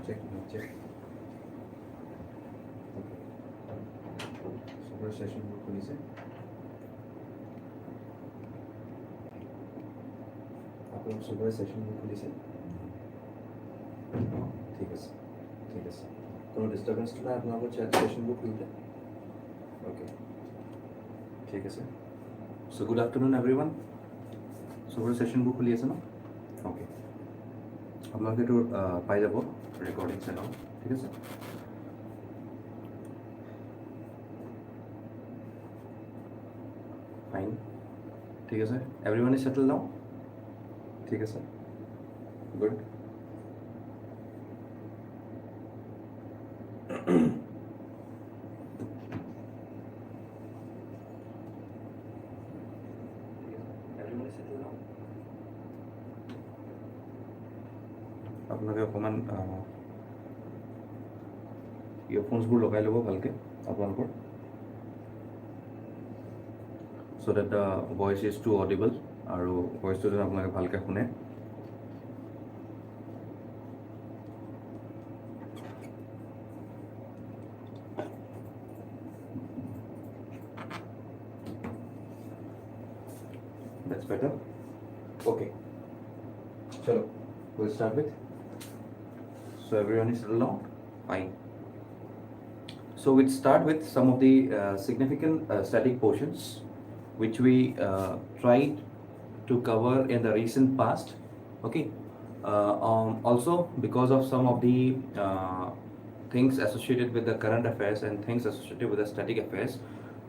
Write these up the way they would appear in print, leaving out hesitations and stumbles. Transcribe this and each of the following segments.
check. Super session book खुली से आप लोग सुपर सेशन बुक खुली से ठीक है सर, ठीक है सर। কোনো ডিস্টারবেন্স না আপনাদের সেশন বুক খুলতে ওকে ঠিক আছে। So good afternoon everyone. Super session book খুলি আছে ন ওকে আপোনালোকে এইটো পাই যাব ৰেকৰ্ডিং চেনেল ঠিক আছে। ফাইন ঠিক আছে। এভৰিৱান ইজ সেটেল নাও ঠিক আছে গুড। আপোনালোকে অকণমান ইয়ৰফোনছবোৰ লগাই ল'ব ভালকৈ আপোনালোকৰ, so' that the voice is too audible, আৰু ভইচটো যেন আপোনালোকে ভালকৈ শুনে। That's better. Okay. Chalo, we'll start with. So everyone is settled down? Fine. So we'll start with some of the significant static portions which we tried to cover in the recent past. Okay. Also, because of some of the things associated with the current affairs and things associated with the static affairs,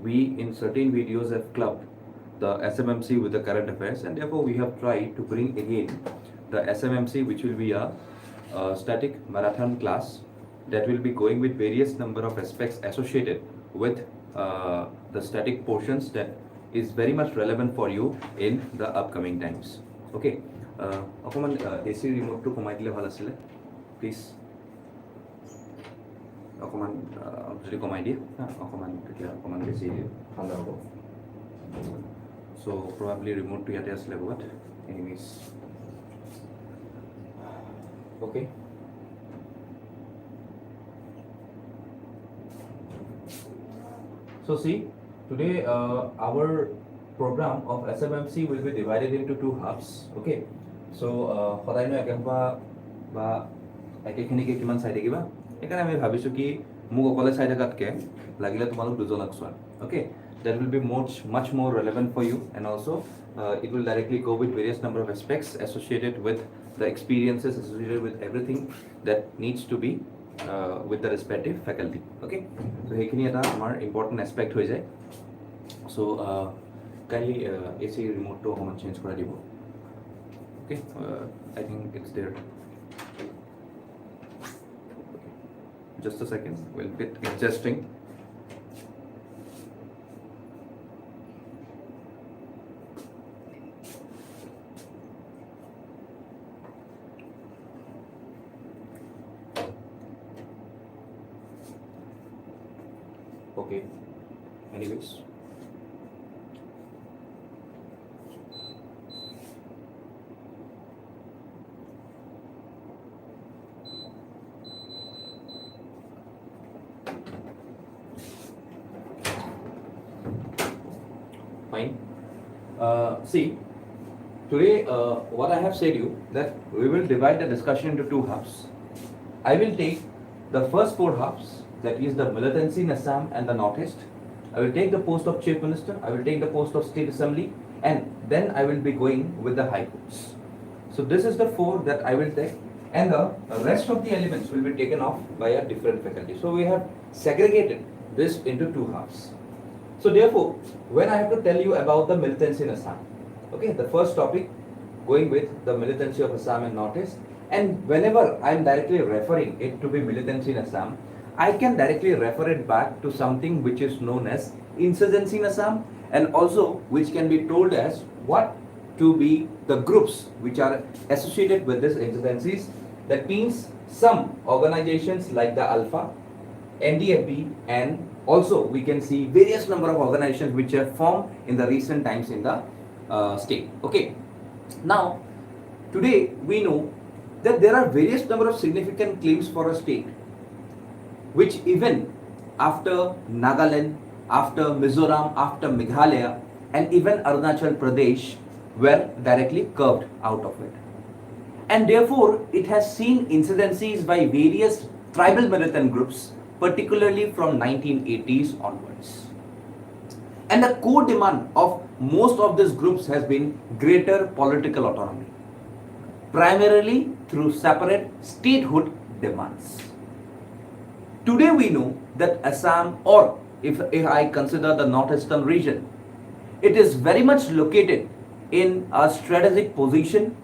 we in certain videos have clubbed the SMMC with the current affairs, and therefore we have tried to bring again the SMMC, which will be a static marathon class that will be going with various number of aspects associated with the static portions that is very much relevant for you in the upcoming times. Okay. অকমান AC ৰিমোটটো কমাই দিলে ভাল আছিলে please, অকমান যদি কমাই দিয়ে অকমান তেতিয়া অকমান বেছি ঠাণ্ডা হ'ব। So probably remote to yate asle but anyways, okay. So see, today our program of SMMC will be divided into two halves. Okay, so hodaino ekaba ba ekekhini ke kiman side kiba ekane ami bhabisu ki muk okole side katke lagile tumalok dujonok soa. Okay, that will be much more relevant for you, and also it will directly go with various number of aspects associated with the experiences, associated with everything that needs to be with the respective faculty. Okay, so hekhini eta amar important aspect hoy jay. So kindly AC remote to homan change kora dibo. Okay, I think it's there. Just a second, we'll bit adjusting. Okay, anyways, fine. See, today what I have said you that we will divide the discussion into two halves. I will take the first 4 halves, that is the militancy in Assam and the Northeast. I will take the post of Chief Minister, I will take the post of State Assembly, and then I will be going with the High Courts. So this is the 4 that I will take, and the rest of the elements will be taken off by a different faculty. So we have segregated this into 2 halves. So therefore, when I have to tell you about the militancy in Assam, okay, the first topic going with the militancy of Assam and Northeast, and whenever I am directly referring it to be militancy in Assam, I can directly refer it back to something which is known as insurgency in Assam, and also which can be told as what to be the groups which are associated with these insurgencies. That means some organizations like the Alpha, NDFB, and also we can see various number of organizations which have formed in the recent times in the state. Okay, now today we know that there are various number of significant claims for a state which even after Nagaland, after Mizoram, after Meghalaya, and even Arunachal Pradesh were directly curved out of it. And therefore, it has seen incidences by various tribal militant groups, particularly from 1980s onwards. And the core demand of most of these groups has been greater political autonomy, primarily through separate statehood demands. Today we know that Assam, or if I consider the northeastern region, it is very much located in a strategic position,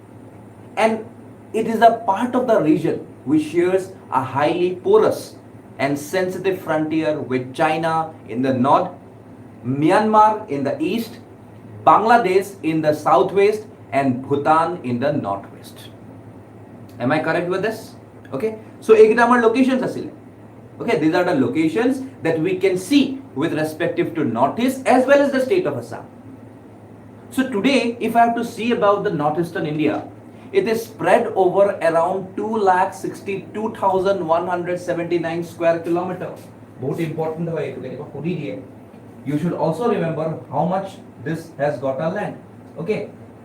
and it is a part of the region which shares a highly porous and sensitive frontier with China in the north, Myanmar in the east, Bangladesh in the southwest, and Bhutan in the northwest. Am I correct with this? Okay, so এইকেইটা আমাৰ locations আছিলে. Okay, these are the locations that we can see with respective to Northeast as well as the state of Assam. So today, if I have to see about the northeastern India, it is spread over around 2,62,179 square kilometers. बहुत important है ये. You should also remember how much this has got a land. Okay,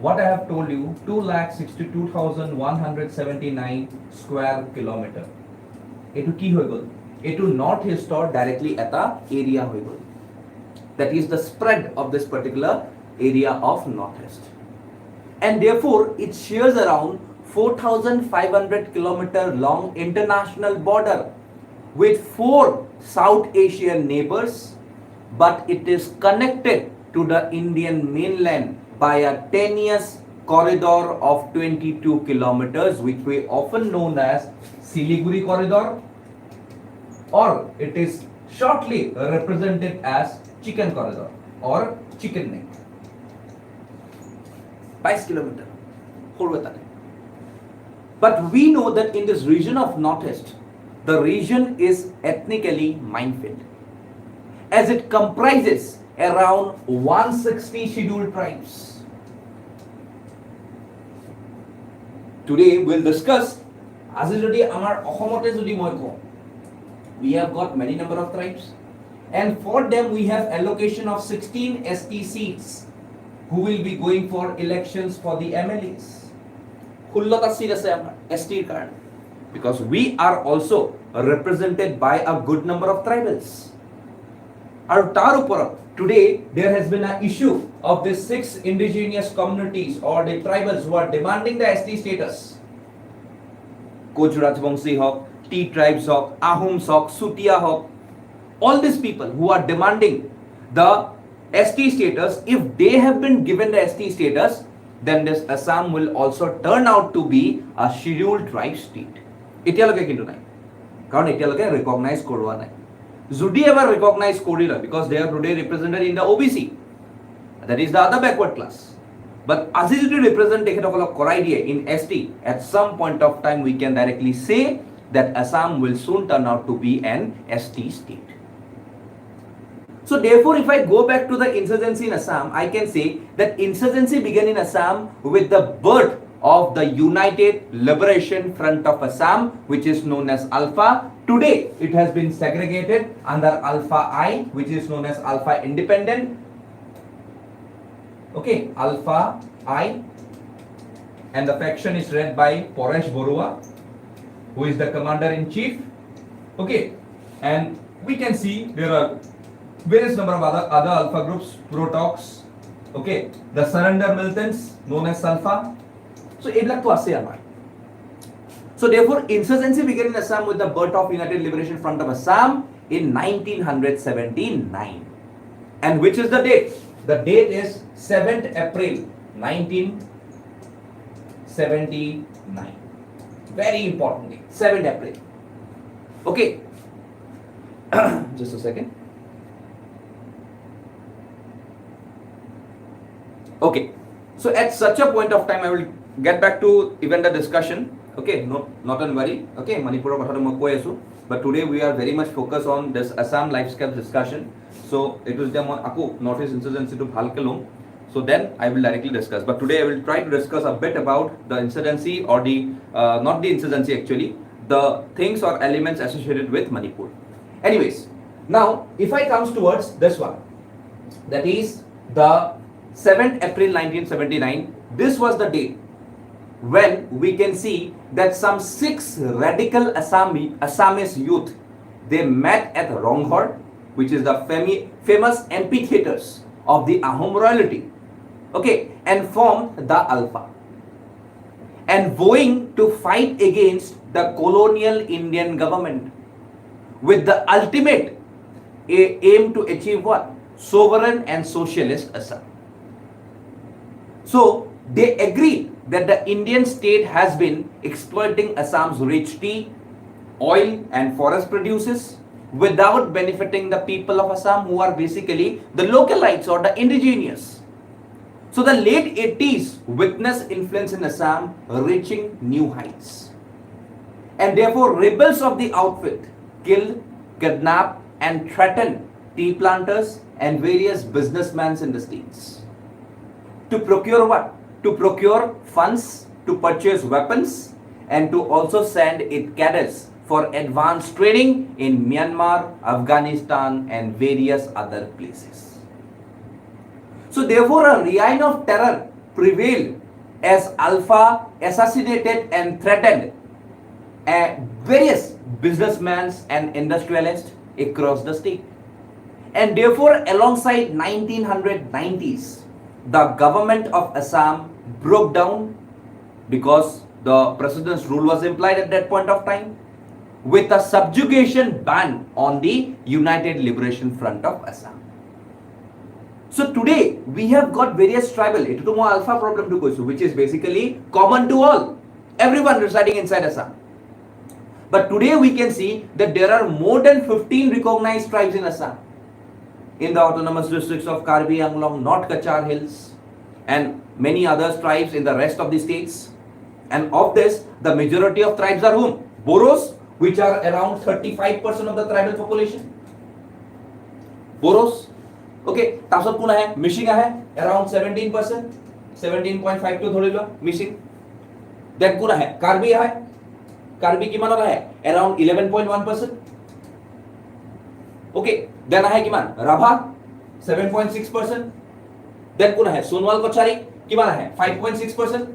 what I have told you, 2,62,179 square kilometer. এটো কি হৈ গল? এটো north ইস্টৰ directly এটা area হৈ গল. That is the spread of this particular area of northeast. And therefore it shares around 4,500 kilometer long international border with 4 South Asian neighbors, but it is connected to the Indian mainland by a tenuous corridor of 22 kilometers, which we often known as Siliguri corridor, or it is shortly represented as chicken corridor or chicken neck. 5 kilometers. But we know that in this region of northeast, the region is ethnically minefield, as it comprises around 160 scheduled tribes. Today we'll discuss we have got many number of tribes, and for them we have allocation of 16 ST seats who will be going for elections for the MLAs. Because we are also represented by a good number of tribals. Today there has been an issue of the 6 indigenous communities or the tribals who are demanding the ST status. Koch Rajbangshi Hawk, T tribes Hawk, Ahums Hawk, Sutia Hawk, all these people who are demanding the ST status, if they have been given the ST status, then this Assam will also turn out to be a scheduled tribe state. এতিয়ালৈকে কিন্তু নাই, কাৰণ এতিয়ালৈকে recognise কৰোৱা নাই. যদি এবাৰ recognise কৰিলে, because they are today represented in the OBC, that is the other backward class, but আজি যদি represent তেখেতসকলক কৰাই দিয়ে in ST, at some point of time we can directly say that Assam will soon turn out to be an ST state. So therefore, if I go back to the insurgency in Assam, I can say that insurgency began in Assam with the birth of the United Liberation Front of Assam, which is known as Alpha. Today, it has been segregated under Alpha I, which is known as Alpha Independent. Okay, Alpha I, and the faction is led by Paresh Borua, who is the commander-in-chief. Okay, and we can see there are various number of other alpha groups, Protox, okay, the surrender militants known as Alpha. So এইবিলাক তো আছে আমাৰ. So therefore insurgency began in Assam with the birth of United Liberation Front of Assam in 1979. And which is the date? The date is 7th April 1979. Very important date, 7th April. Okay. Just a second. Okay, so at such a point of time I will get back to even the discussion. Okay, not on worry. Okay, Manipur কথাটো মই কৈ আছো, but today we are very much focused on this Assam landscape discussion. So it was the আকৌ Northeast insurgency to ভালকে লম, so then I will directly discuss. But today I will try to discuss a bit about the insurgency or the not the insurgency actually, the things or elements associated with Manipur. Anyways, now if I comes towards this one, that is the 7th April 1979, this was the date when we can see that some 6 radical Assamese youth, they met at Ronghor, which is the famous amphitheaters of the Ahom royalty, okay, and formed the Alpha, and vowing to fight against the colonial Indian government with the ultimate aim to achieve what? Sovereign and socialist Assam. So they agreed that the Indian state has been exploiting Assam's rich tea, oil and forest produces without benefiting the people of Assam, who are basically the localites or the indigenous. So the late 80s witnessed influence in Assam reaching new heights. And therefore, rebels of the outfit killed, kidnapped, and threatened tea planters and various businessmen in the states. To procure what? To procure funds, to purchase weapons, and to also send its cadets for advanced training in Myanmar, Afghanistan, and various other places. So therefore, a reign of terror prevailed as Alpha assassinated and threatened various businessmen and industrialists across the state. And therefore, alongside 1990s, the government of Assam broke down because the president's rule was implied at that point of time, with a subjugation ban on the United Liberation Front of Assam. So today we have got various tribal, it is more alpha problem to go, which is basically common to all, everyone residing inside Assam. But today we can see that there are more than 15 recognized tribes in Assam, in the autonomous districts of Karbi Anglong, North Kachar Hills, and many other tribes in the rest of the states. And of this, the majority of tribes are whom? Boros, which are around 35% of the tribal population. Boros. Okay, Tasot kuna hai, Mishinga hai, around 17%, 17.52 thodi lo, Mishing. Then kuna hai, Karbi hai, Karbi kiman ho raha hai, around 11.1%. Okay, then hai kiman, Rabha, 7.6%. Then kuna hai, Sonwal Kochari, kiman hai, 5.6%.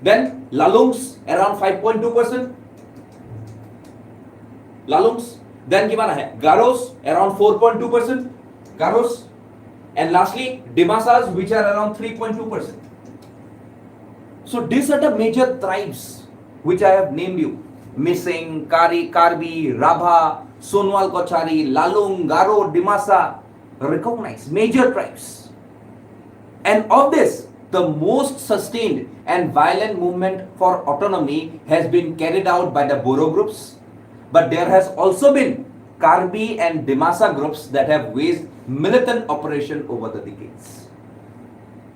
Then Lalungs, around 5.2%. Lalungs. Then kiman hai, Garos, around 4.2%. Garos. And lastly, Dimasas, which are around 3.2%. So these are the major tribes which I have named you. Missing, Karbi, Rabha, Sonwal Kochari, Lalung, Garo, Dimasa, recognized major tribes. And of this, the most sustained and violent movement for autonomy has been carried out by the Boro groups, but there has also been Karbi and Dimasa groups that have waged militant operation over the decades.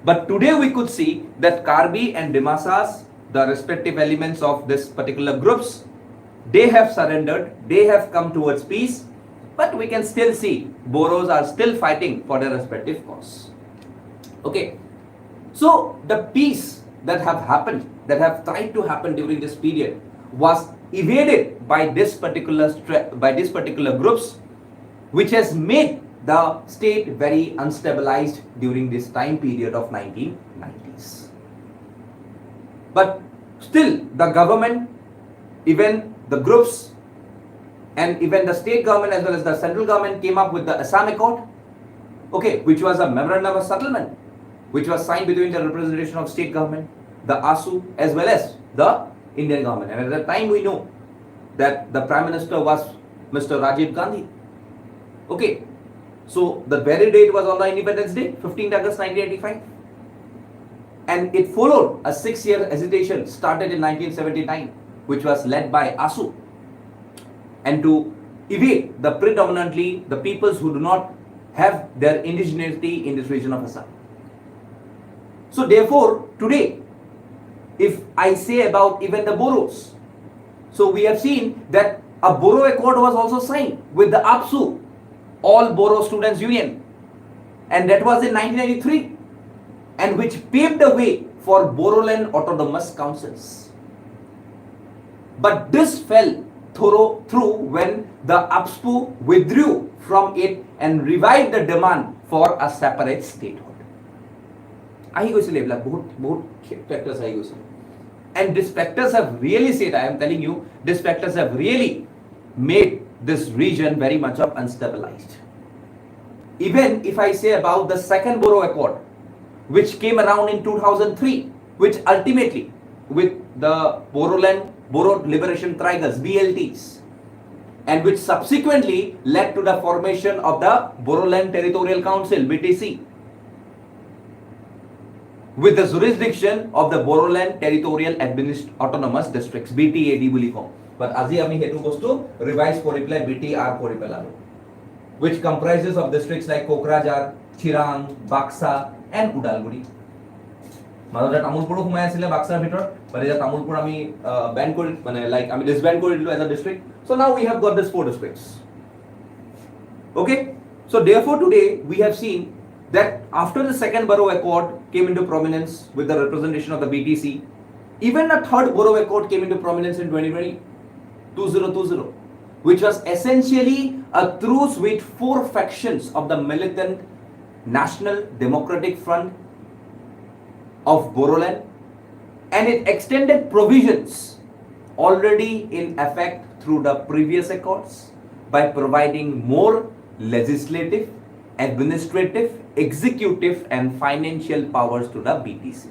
But today we could see that Karbi and Dimasas, the respective elements of this particular groups, they have surrendered, they have come towards peace, but we can still see Boros are still fighting for their respective cause. Okay, so the peace that have happened, that have tried to happen during this period, was evaded by this particular groups, which has made the state very unstabilized during this time period of 1990s. But still, the government, even the groups, and even the state government as well as the central government came up with the Assam Accord, okay, which was a memorandum of settlement, which was signed between the representation of state government, the ASU, as well as the Indian government. And at that time, we know that the Prime Minister was Mr. Rajiv Gandhi. Okay, so the very date was on the Independence Day, 15th August 1985. And it followed a 6-year hesitation started in 1979, which was led by ASU, and to evade the predominantly the peoples who do not have their indigeneity in this region of Assam. So therefore, today, if I say about even the Boros, so we have seen that a Boro Accord was also signed with the APSU, All Boro Students Union, and that was in 1993, and which paved the way for Boroland Autonomous Councils. But this fell through when the APSU withdrew from it and revived the demand for a separate statehood. Factors and these factors have really said, I am telling you, these factors have really made this region very much of unstabilized. Even if I say about the second Boro Accord, which came around in 2003, which ultimately with the Boro Liberation Tribals, BLTs, and which subsequently led to the formation of the Boroland Territorial Council, BTC, with the jurisdiction of the Boroland Territorial Autonomous Districts, BTAD বুলি কওঁ. But আজি আমি হেতু বস্তু revise কৰি পেলাই BTR কৰি পেলালো, which comprises of districts like Kokrajhar, Chirang, Baksa and Udalguri. মাজতে তামোলপুৰো সোমাই আছিলে বাক্সাৰ ভিতৰত, but এতিয়া তামোলপুৰ আমি বেন কৰি মানে লাইক আমি ডিছবেণ্ড কৰি দিলোঁ as a district. So now we have got these 4 districts. Okay, so therefore today we have seen that after the second borough accord came into prominence with the representation of the BTC, even a third borough accord came into prominence in 2020, which was essentially a truce with 4 factions of the militant National Democratic Front of Boroland, and it extended provisions already in effect through the previous accords by providing more legislative, administrative, executive and financial powers to the BTC.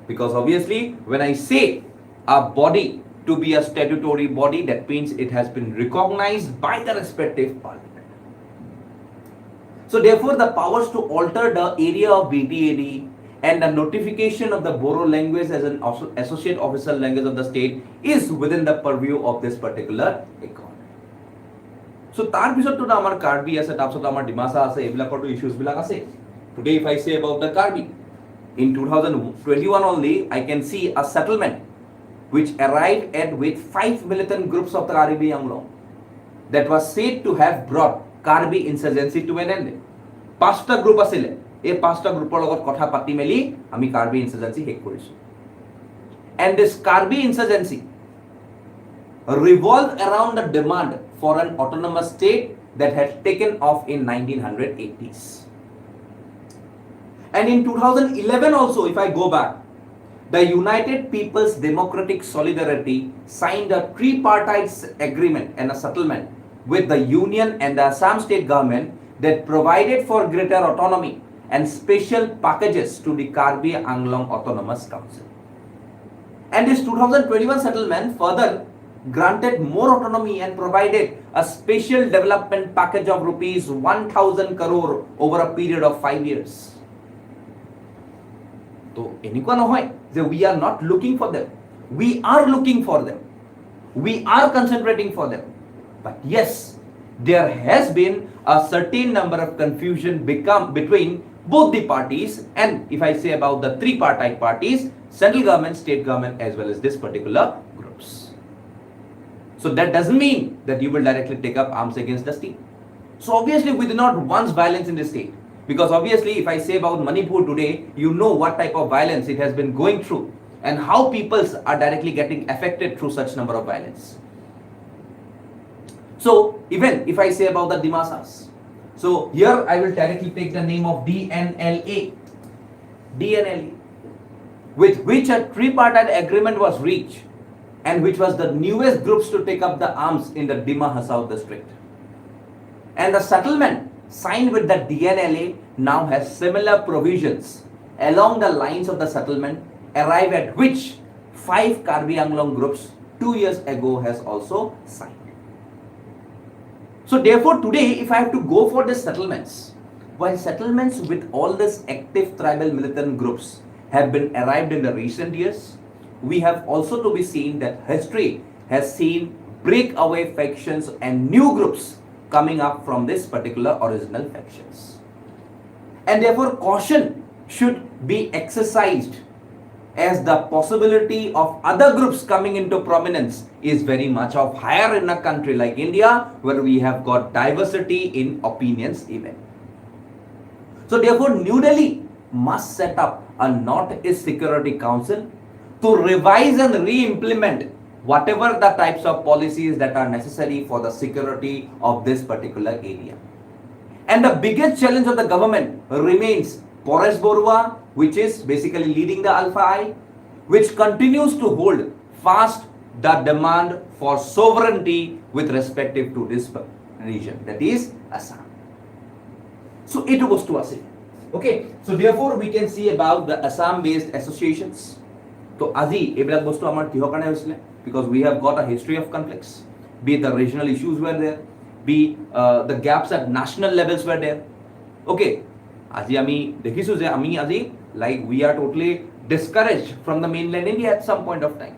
Because obviously when I say a body to be a statutory body, that means it has been recognized by the respective parliament. So therefore the powers to alter the area of BTAD and the notification of the Boro language as an associate official language of the state is within the purview of this particular accord. So tar pisot to amar Karbi ase, tar pisot amar Dimasa ase, ebilakor to issues bilak ase. Today if I say about the Karbi, in 2021 only I can see a settlement which arrived at with 5 militant groups of the Karbi Anglong that was said to have brought Karbi insurgency to an end. 5টা group আছিল, এই 5টা গ্রুপৰ লগত কথা পাতি মেলি আমি কাৰ্বি ইনসাৰ্জেন্সি শেষ কৰিছো. And this Karbi insurgency revolved around the demand for an autonomous state that had taken off in 1980s. And in 2011 also, if I go back, the United People's Democratic Solidarity signed a tripartite agreement and a settlement with the Union and the Assam state government that provided for greater autonomy and special packages to the Karbi Anglong Autonomous Council. And this 2021 settlement further granted more autonomy and provided a special development package of rupees 1,000 crore over a period of 5 years. So, enikuwa nohoy je we are not looking for them. We are looking for them. We are concentrating for them. But yes, there has been a certain number of confusion between both the parties, and if I say about the tripartite parties, central government, state government, as well as this particular groups. So that doesn't mean that you will directly take up arms against the state. So obviously we do not want violence in the state, because obviously if I say about Manipur today, you know what type of violence it has been going through and how peoples are directly getting affected through such number of violence. So even if I say about the Dimasas, so here I will directly take the name of DNLA, with which a tripartite agreement was reached and which was the newest groups to take up the arms in the Dima Hasao district. And the settlement signed with the DNLA now has similar provisions along the lines of the settlement, arrive at which 5 Karbi Anglong groups 2 years ago has also signed. So therefore today if I have to go for the settlements, while settlements with all these active tribal militant groups have been arrived in the recent years, we have also to be seen that history has seen breakaway factions and new groups coming up from this particular original factions. And therefore caution should be exercised, as the possibility of other groups coming into prominence is very much of higher in a country like India, where we have got diversity in opinions even. So therefore New Delhi must set up a North-East Security Council to revise and re-implement whatever the types of policies that are necessary for the security of this particular area. And the biggest challenge of the government remains Paresh Borua, which is basically leading the Alpha I, which continues to hold fast the demand for sovereignty with respect to this region, that is Assam. So it goes to Assam. Okay, so therefore we can see about the Assam-based associations. So আজি এইবিলাক বস্তু আমাৰ কিহৰ কাৰণে হৈছিলে? Because we have got a history of conflicts, be it the regional issues were there, be the gaps at national levels were there. Okay, আজি আমি দেখিছো যে আমি আজি like we are totally discouraged from the mainland India at some point of time.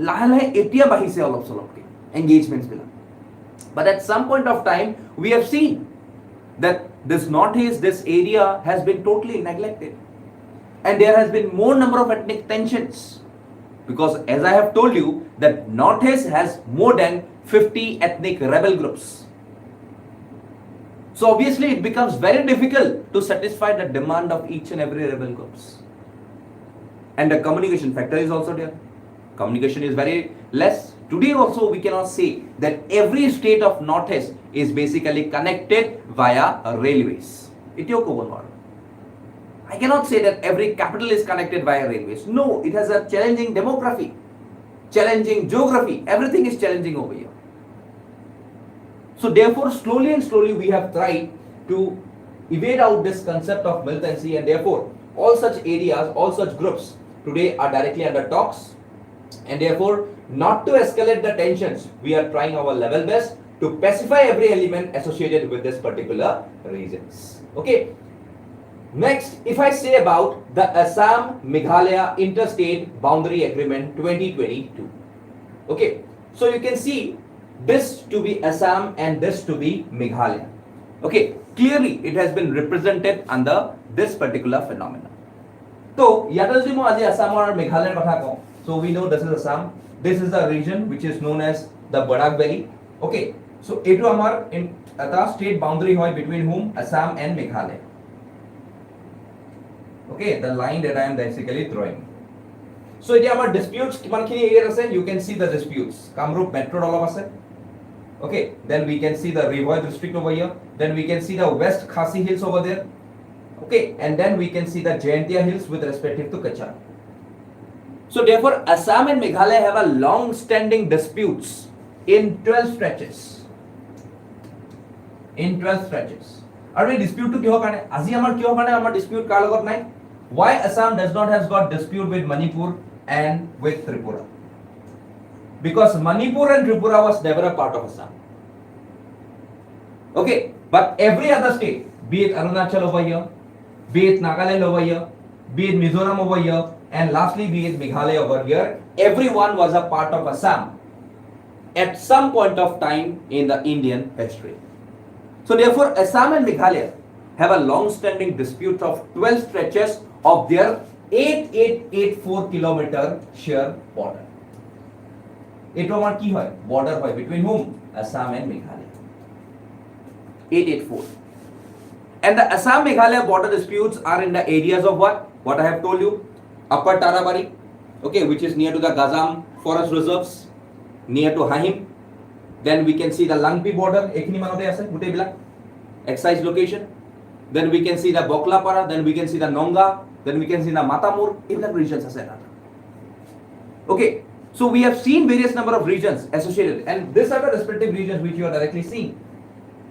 লাহে লাহে এতিয়া বাঢ়িছে অলপ চলপকে engagements black. But at some point of time we have seen that this northeast, this area has been totally neglected. and there has been more number of ethnic tensions, because as I have told you that Northeast has more than 50 ethnic rebel groups. So obviously it becomes very difficult to satisfy the demand of each and every rebel groups. And the communication factor is also there. Communication is very less. Today also we cannot say that every state of Northeast is basically connected via railways. I cannot say that every capital is connected via railways. No, it has a challenging demography, challenging geography. Everything is challenging over here. So therefore, slowly and slowly we have tried to evade out this concept of militancy, and therefore all such areas, all such groups today are directly under talks, and therefore not to escalate the tensions, we are trying our level best to pacify every element associated with this particular regions. Okay. Next, if I say about the Assam Meghalaya Interstate Boundary Agreement 2022. Okay, so you can see this to be Assam and this to be Meghalaya. Okay, clearly it has been represented under this particular phenomenon. So, Assam or Meghalaya. So we know this is Assam. This is the region which is known as the Barak Valley. Okay, so it amar in the state boundary hoy between whom? Assam and Meghalaya. Okay, the line that I am basically drawing. So it amar disputes you can see the disputes. Kamrup Metro all of us. Okay, then we can see the Rivoy district over here. Then we can see the West Khasi Hills over there. Okay, and then we can see the Jaintia Hills with respect to Kachar. So therefore, Assam and Meghalaya have a long-standing disputes in 12 stretches. In 12 stretches. Are we dispute to kyo karne? Aji amar kyo karne amar dispute kar logot nai? Why Assam does not have got dispute with Manipur and with Tripura? Because Manipur and Tripura was never a part of Assam. Okay, but every other state, be it Arunachal over here, be it Nagaland over here, be it Mizoram over here, and lastly be it Meghalaya over here, everyone was a part of Assam at some point of time in the Indian history. So therefore, Assam and Meghalaya have a long-standing dispute of 12 stretches of their 8884 kilometer sheer border. It was ki hoy border hoy between whom? Assam and Meghalaya. 884. And the Assam Meghalaya border disputes are in the areas of what? What I have told you. Upper Tarabari, okay, which is near to the Gazam forest reserves, near to Hahim. Then we can see the Langpi border, excise location. Then we can see the Boklapara, then we can see the Nonga, then we can see the Matamur, in the regions. Okay, so we have seen various number of regions associated, and these are the respective regions which you are directly seeing.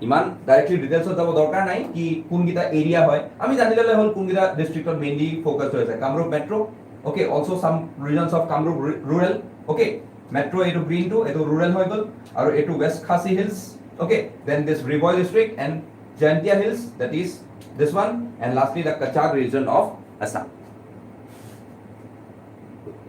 Iman directly details of the dorkar nai ki kun gita area hoy ami janilele hol kun gita district or mainly focused hoise Kamrup Metro, okay, also some regions of Kamrup rural, okay, metro etu green to etu rural hoy gol aru etu West Khasi Hills, okay, then this Rivoy district and Jaintia Hills, that is this one, and lastly the Kachar region of Assam.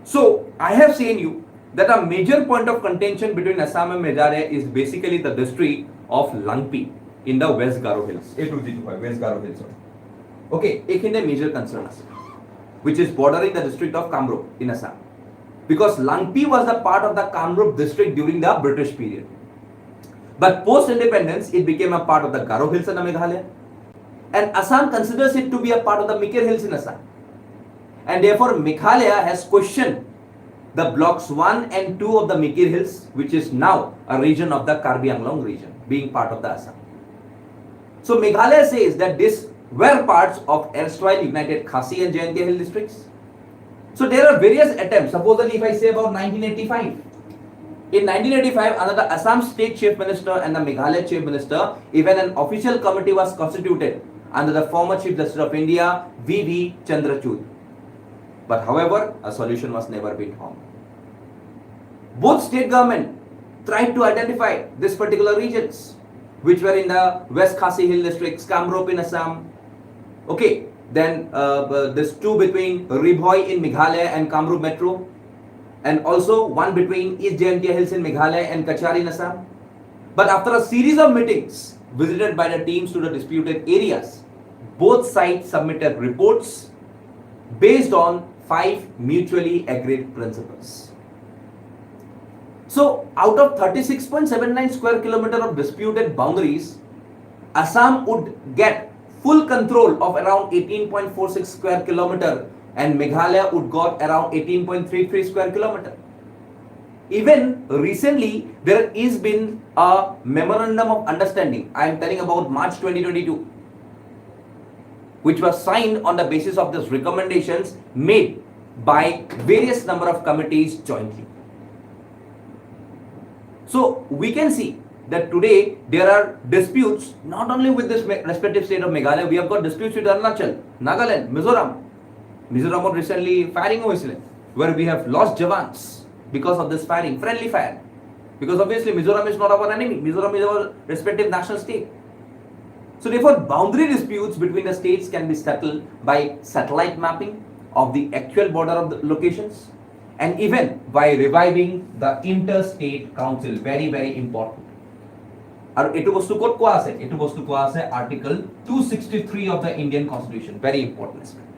So I have seen you that a major point of contention between Assam and Meghalaya is basically the district of Langpi in the West Garo Hills. West Garo Hills. Okay, एक in the major concern which is bordering the district of Kamrup in Assam. Because Langpi was the part of the Kamrup district during the British period. But post-independence, it became a part of the Garo Hills in Meghalaya. And Assam considers it to be a part of the Mikir Hills in Assam. And therefore, Meghalaya has questioned the blocks 1 and 2 of the Mikir Hills, which is now a region of the Karbi Anglong region, being part of the Assam. So Meghalaya says that these were parts of erstwhile united Khasi and Jaintia Hill districts. So there are various attempts. Supposedly, if I say about 1985, in 1985, under the Assam State Chief Minister and the Meghalaya Chief Minister, even an official committee was constituted under the former Chief Justice of India, V.V. Chandrachud. But however, a solution was never been found. Both state government tried to identify these particular regions, which were in the West Khasi Hill districts, Kamrup in Assam. Okay, then this two between Rivoy in Meghalaya and Kamrup Metro, and also one between East Jaintia Hills in Meghalaya and Kachar in Assam. But after a series of meetings visited by the teams to the disputed areas, both sides submitted reports. based on 5 mutually agreed principles. So, out of 36.79 square kilometer of disputed boundaries, Assam would get full control of around 18.46 square kilometer and Meghalaya would got around 18.33 square kilometer. Even recently, there is been a memorandum of understanding. I am telling about March 2022, which was signed on the basis of these recommendations made by various number of committees jointly. So we can see that today there are disputes not only with this respective state of Meghalaya, we have got disputes with Arunachal, Nagaland, Mizoram. Mizoram recently firing where we have lost Javans because of this firing, friendly fire. Because obviously Mizoram is not our enemy, Mizoram is our respective national state. So therefore, boundary disputes between the states can be settled by satellite mapping of the actual border of the locations and even by reviving the interstate council, very, very important. আর এটো বস্তু code কোৱা আছে এটো বস্তু কোৱা আছে article 263 of the Indian Constitution, very important aspect,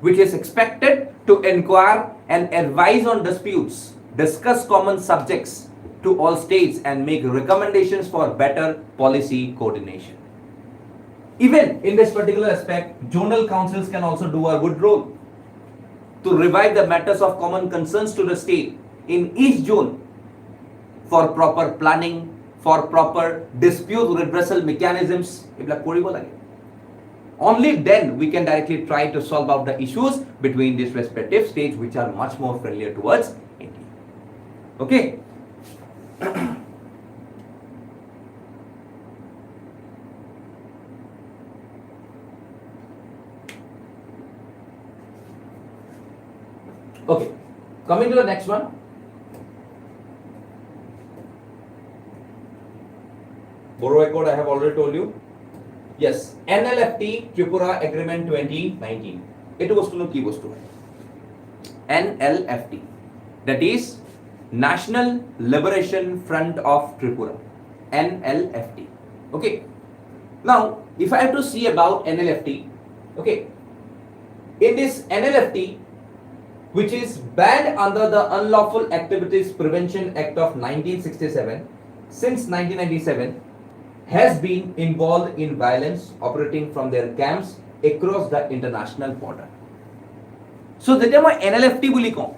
which is expected to inquire and advise on disputes, discuss common subjects to all states and make recommendations for better policy coordination. Even in this particular aspect, zonal councils can also do a good role to revive the matters of common concerns to the state in each zone for proper planning, for proper dispute redressal mechanisms. Only then we can directly try to solve out the issues between these respective states which are much more friendlier towards India. Okay. Okay, coming to the next one. Borough Accord, I have already told you. Yes, NLFT Tripura Agreement 2019. It was to know key was to NLFT, that is National Liberation Front of Tripura, NLFT. Okay, now if I have to see about NLFT, okay, in this NLFT, which is banned under the Unlawful Activities Prevention Act of 1967, since 1997, has been involved in violence operating from their camps across the international border. So the term NLFT বুলি কওঁ,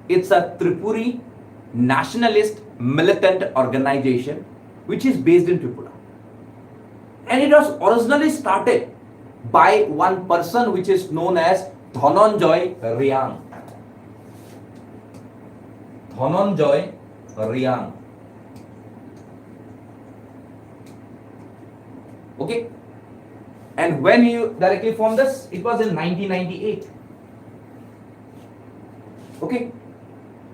it's a Tripuri nationalist militant organization which is based in Tripura. And it was originally started by one person which is known as Dhananjay Riang. Dhananjay Riang. Okay, and when he directly formed this, it was in 1998. Okay,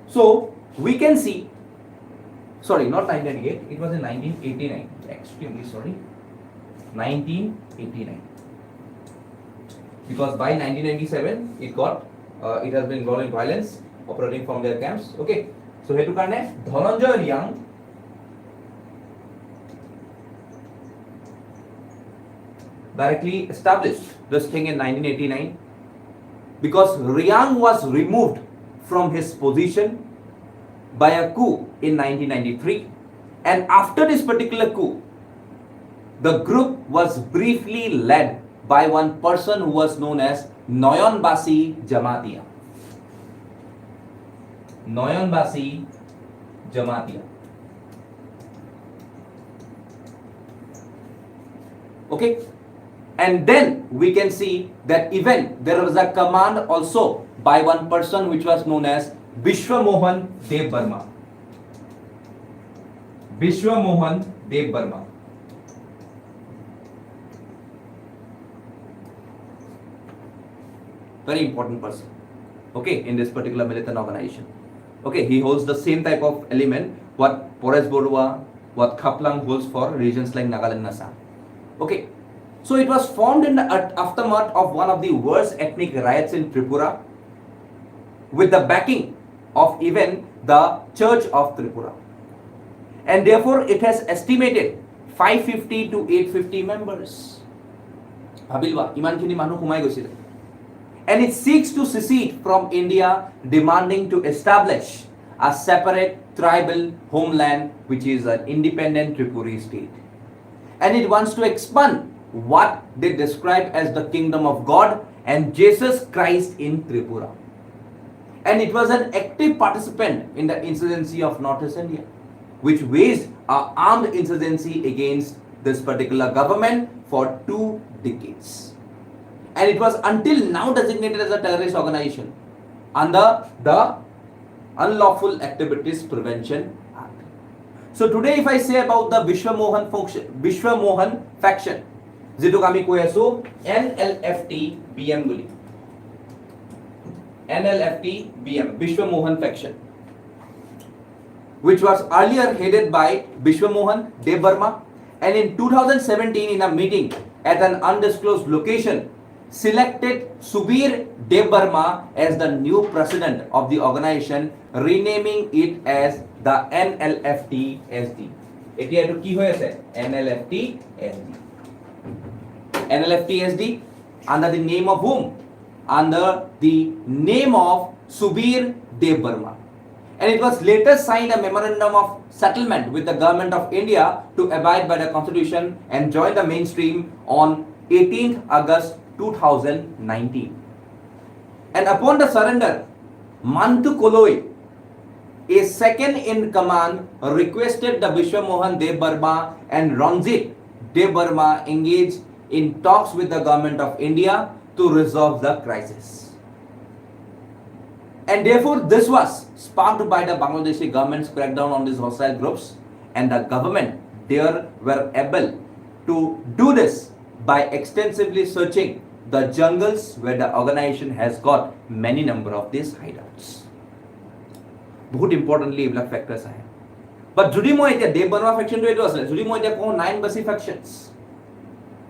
so we can see, sorry, not 1998, it was in 1989, extremely sorry, 1989, because by 1997 it has been involved in violence operating from their camps. Okay, so hetu karone Dhananjay Riang directly established this thing in 1989 because Riang was removed from his position by a coup in 1993, and after this particular coup the group was briefly led by one person who was known as Noyanbasi Jamatia. Noyanbasi Jamatia. Okay, and then we can see that even there was a command also by one person which was known as Vishwamohan Dev Burma. Vishwamohan Dev Burma. Very important person. Okay, in this particular militant organization. Okay, he holds the same type of element what Pores Borua, what Khaplang holds for regions like Nagaland and Assam. Okay, so it was formed in the aftermath of one of the worst ethnic riots in Tripura with the backing of even the Church of Tripura, and therefore it has estimated 550 to 850 members. Bhabilwa, iman khini manu humai goisile. and it seeks to secede from India, demanding to establish a separate tribal homeland, which is an independent Tripuri state. And it wants to expand what they describe as the kingdom of God and Jesus Christ in Tripura. And it was an active participant in the insurgency of Northeast India, which waged an armed insurgency against this particular government for 2 decades. And it was until now designated as a terrorist organization under the Unlawful Activities Prevention Act. So today if I say about the Vishwamohan faction, যিটোক আমি কৈ আছো NLFT BM bully, NLFT BM, Vishwamohan faction, which was earlier headed by Vishwamohan Devbarma, and in 2017 in a meeting at an undisclosed location selected Subir Devbarma as the new president of the organization, renaming it as the NLFT-SD. এতিয়া এটো কি হৈ আছে? NLFT-SD. NLFT-SD under the name of whom? Under the name of Subir Devbarma. And it was later signed a memorandum of settlement with the government of India to abide by the constitution and join the mainstream on 18th August 2019. And upon the surrender, Mantu Koloi, a second in command, requested the Vishwamohan Devbarma and Ranjit Devbarma engage in talks with the government of India to resolve the crisis. And therefore this was sparked by the Bangladeshi government's crackdown on these hostile groups, and the government there were able to do this by extensively searching the jungles where the organization has got many number of these hideouts. Very importantly, এইবিলাক factors আহে. But যদি মই এতিয়া Devbarma faction to এইটো আছে, যদি মই এতিয়া কওঁ 9 basic factions.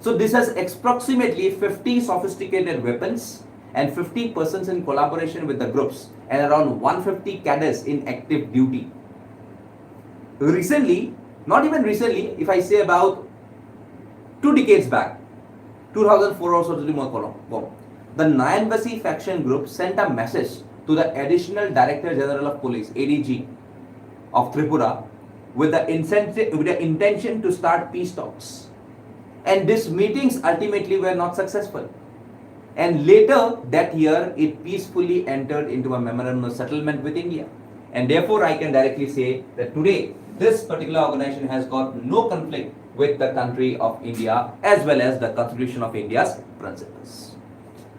So this has approximately 50 sophisticated weapons and 50 persons in collaboration with the groups and around 150 cadres in active duty. Recently, not even recently, if I say about 2 decades back, 2004 also, the 9 Basi faction group sent a message to the Additional Director General of Police, ADG, of Tripura with the intention to start peace talks. And these meetings ultimately were not successful. And later that year, it peacefully entered into a memorandum of settlement with India. And therefore, I can directly say that today, this particular organization has got no conflict with the country of India as well as the Constitution of India's principles.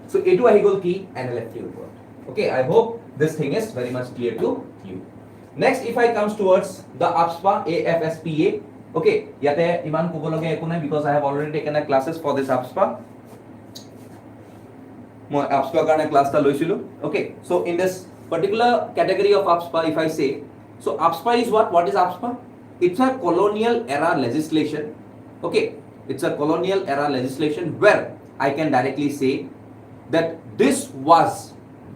So, etu ahigol ki NLFT report. Okay, I hope this thing is very much clear to you. Next, if I comes towards the APSPA, AFSPA, okay, yate iman kobologe ekku nai because I have already taken a classes for this APSPA. Moi APSPA karone class ta loisilu. Okay, so in this particular category of APSPA, if I say, so APSPA is what? What is APSPA? It's a colonial era legislation. Okay, it's a colonial era legislation where I can directly say that this was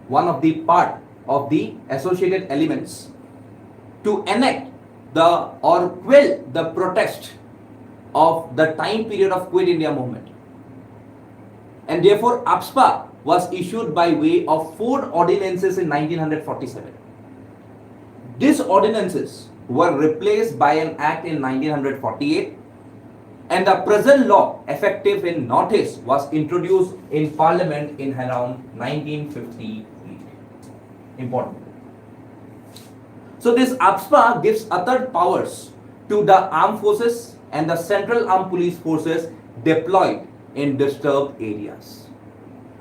one of the part of the associated elements to enact the or quell the protest of the time period of Quit India movement. And therefore APSPA was issued by way of 4 ordinances in 1947. These ordinances were replaced by an act in 1948, and the present law effective in Northeast was introduced in Parliament in around 1958. Important. So this APSPA gives other powers to the armed forces and the central armed police forces deployed in disturbed areas.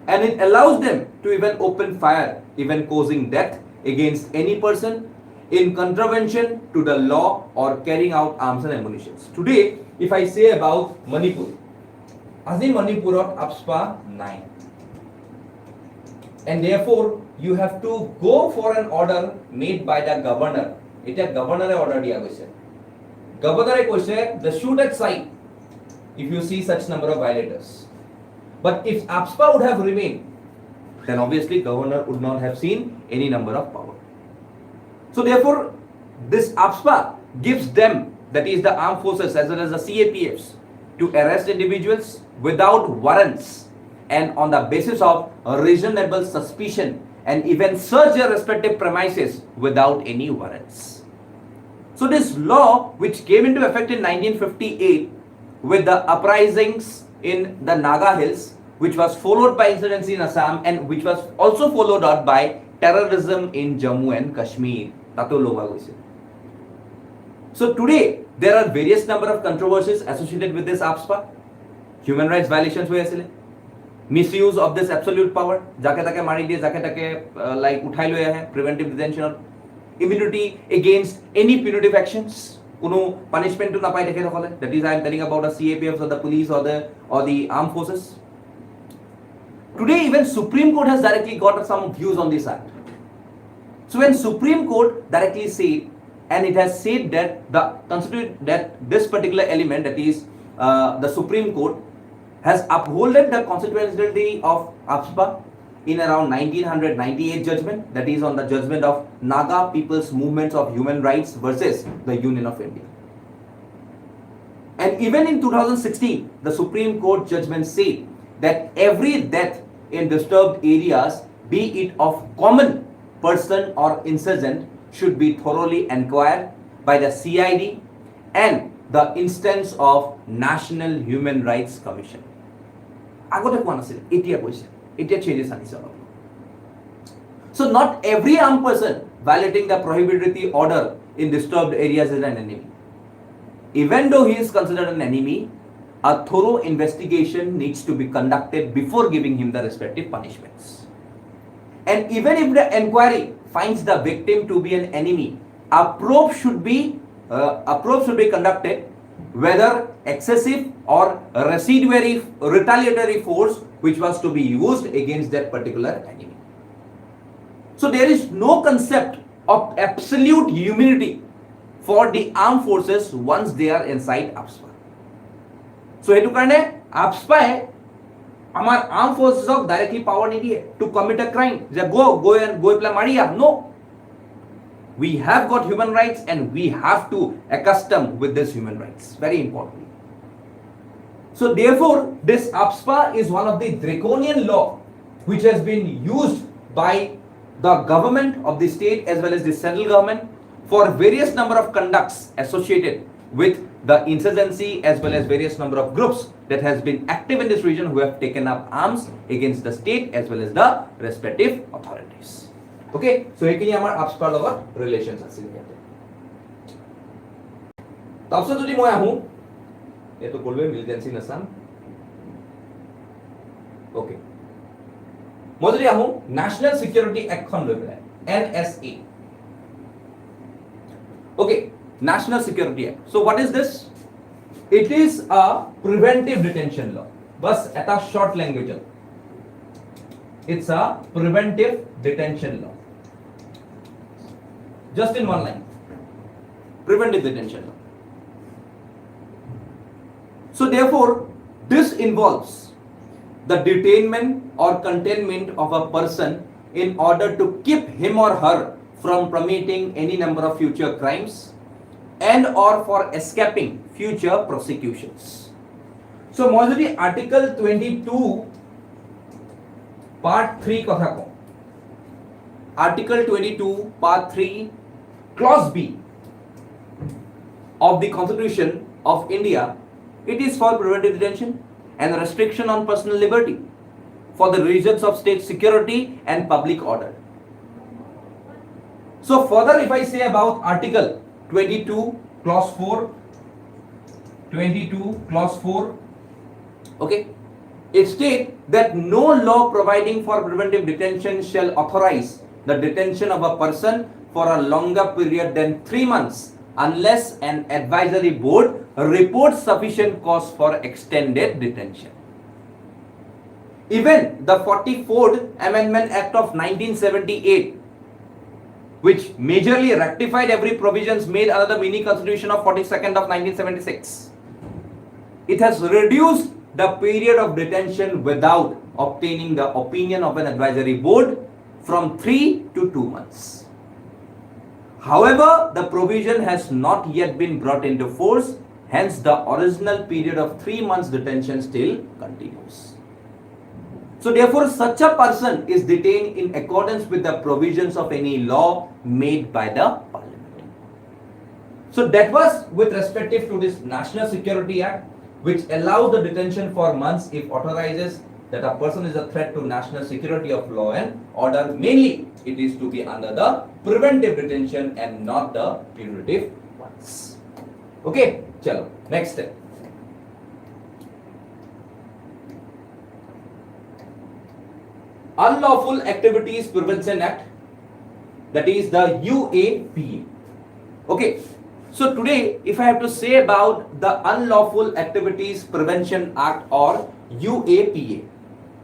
And it allows them to even open fire, even causing death against any person in contravention to the law or carrying out arms and ammunition. Today, if I say about Manipur, Azim Manipurot APSPA 9. And therefore, you have to go for an order made by the governor. It is governor order diya goise. Governor koise the shoot at sight if you see such number of violators. But if APSPA would have remained, then obviously governor would not have seen any number of power. So therefore, this APSPA gives them, that is the armed forces as well as the CAPFs, to arrest individuals without warrants and on the basis of reasonable suspicion and even search their respective premises without any warrants. So this law, which came into effect in 1958 with the uprisings in the Naga Hills, which was followed by insurgency in Assam and which was also followed up by terrorism in Jammu and Kashmir. So today there are various number of controversies associated with this APSPA. Human rights violations হৈ আছিল, misuse of this absolute power, যাকে তাকে মাৰি দিয়ে, যাকে তাকে like উঠাই লৈ আহে, preventive detention, immunity against any punitive actions, কোনো punishment to নাপায় তেখেতসকলে. That is, I am telling about the CAPF or the police or the armed forces. Today even Supreme Court has directly got some views on this act. So when Supreme Court directly said, and it has said that this particular element, that is the Supreme Court has upholded the constitutionality of APSPA in around 1998 judgment, that is on the judgment of Naga People's Movements of Human Rights versus the Union of India. And even in 2016, the Supreme Court judgment said that every death in disturbed areas, be it of common person or insurgent, should be thoroughly inquired by the CID and the instance of National Human Rights Commission. আগতে কোৱা নাছিল, এতিয়া কৈছে, এতিয়া changes আনিছে অলপ. So not every armed person violating the prohibitory order in disturbed areas is an enemy. Even though he is considered an enemy, a thorough investigation needs to be conducted before giving him the respective punishments. And even if the inquiry finds the victim to be an enemy, a probe should be conducted whether excessive or retaliatory force which was to be used against that particular enemy. So there is no concept of absolute immunity for the armed forces once they are inside APSPA. So hetu karone APSPA amar armed forces of directly power nidiye to commit a crime, je go pla mariya. No, we have got human rights and we have to accustom with this human rights, very important. So therefore this APSPA is one of the draconian law which has been used by the government of the state as well as the central government for various number of conducts associated with the insurgency as well as various number of groups that has been active in this region who have taken up arms against the state as well as the respective authorities. Okay, so এইখিনি আমাৰ APSPA লগত ৰিলেশনস আছিল ইয়াতে. তাৰপিছত যদি মই আহো, এটো বলবে মিলিটেন্সি নাসাম. ওকে, মই যদি আহো ন্যাশনাল সিকিউৰিটি এক্ট খন লৈ পেলাই, NSA. Okay, National Security Act. So what is this? It is a preventive detention law. Bas eta short language. It's a preventive detention law. Just in one line. Preventive detention law. So therefore, this involves the detainment or containment of a person in order to keep him or her from committing any number of future crimes and or for escaping future prosecutions. So মই যদি Article 22 Part 3 কথা কওঁ, Article 22 Part 3 Clause B of the Constitution of India, it is for preventive detention and restriction on personal liberty for the reasons of state security and public order. So further, if I say about Article 22 Clause 4, 22 Clause 4, okay, it states that no law providing for preventive detention shall authorize the detention of a person for a longer period than 3 months unless an advisory board reports sufficient cause for extended detention. Even the 44th Amendment Act of 1978, which majorly rectified every provisions made under the mini constitution of 42nd of 1976. It has reduced the period of detention without obtaining the opinion of an advisory board from 3 to 2 months. However, the provision has not yet been brought into force, hence the original period of 3 months detention still continues. So therefore, such a person is detained in accordance with the provisions of any law made by the parliament. So that was with respective to this National Security Act, which allows the detention for months if authorizes that a person is a threat to national security of law and order. Mainly, it is to be under the preventive detention and not the punitive ones. Okay, chalo. Next step. Unlawful Activities Prevention Act, that is the UAPA. Okay, so today if I have to say about the Unlawful Activities Prevention Act or UAPA,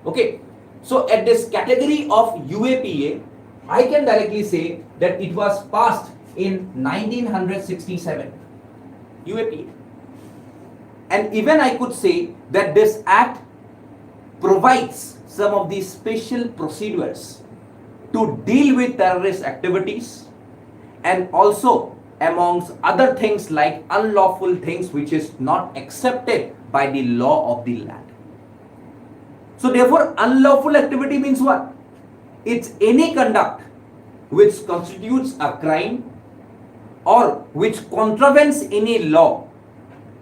okay, so at this category of UAPA, I can directly say that it was passed in 1967, UAPA. And even I could say that this act provides some of these special procedures to deal with terrorist activities, and also amongst other things like unlawful things which is not accepted by the law of the land. So therefore, unlawful activity means what? It's any conduct which constitutes a crime or which contravenes any law,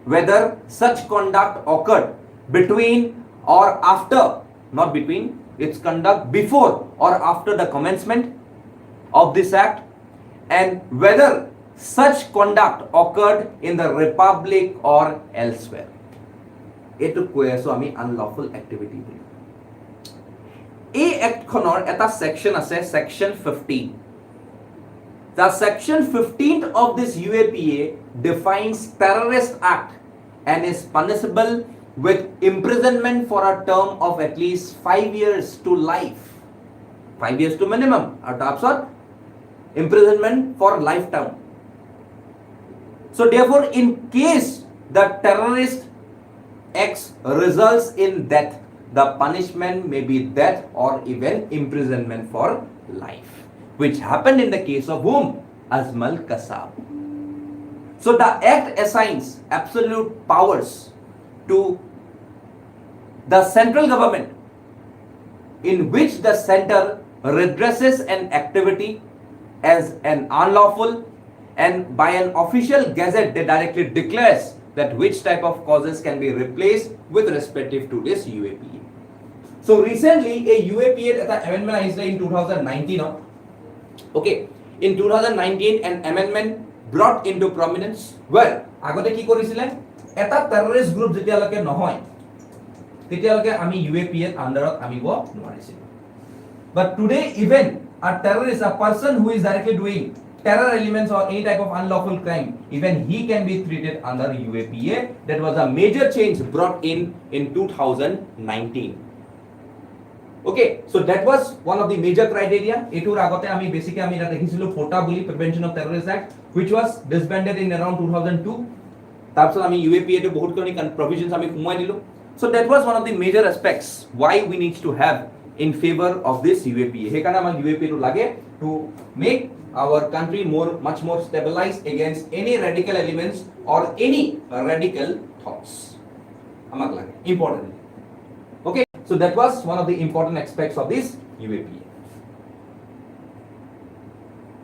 whether such conduct occurred between or after, not between, its conduct before or after the commencement of this act, and whether such conduct occurred in the republic or elsewhere. Etu koeso ami unlawful activity boli. A act khonor eta section ase, section 15. The section 15 of this UAPA defines terrorist act and is punishable with imprisonment for a term of at least 5 years to life. 5 years to minimum. Or tarpsot imprisonment for lifetime. So therefore, in case the terrorist acts results in death, the punishment may be death or even imprisonment for life, which happened in the case of whom? Azmal Kasab. So the act assigns absolute powers to the central government, in which the center redresses an activity as an unlawful, and by an official gazette they directly declares that which type of causes can be replaced with respective to this UAPA. So recently a UAPA amendment is in 2019. Okay, in 2019 an amendment brought into prominence where agote ki korisile eta terrorist group jetialake nohoy tetialake ami UAPA underot amibo noarisil. But today even a terrorist, a person who is directly doing terror elements or any type of unlawful crime, even he can be treated under UAPA. That was a major change brought in 2019. Okay, so that was one of the major criteria. Etur agote ami basically ami eta dekhisilu POTA boli, Prevention of Terrorist Act, which was disbanded in around 2002. Tarpsot ami UAPA to bahut koni provisions ami kumai dilu. So that was one of the major aspects why we need to have in favor of this UAPA. Hekana amak UAPA to lage to make our country much more stabilized against any radical elements or any radical thoughts. Amak lage important. Okay, so that was one of the important aspects of this UAPA.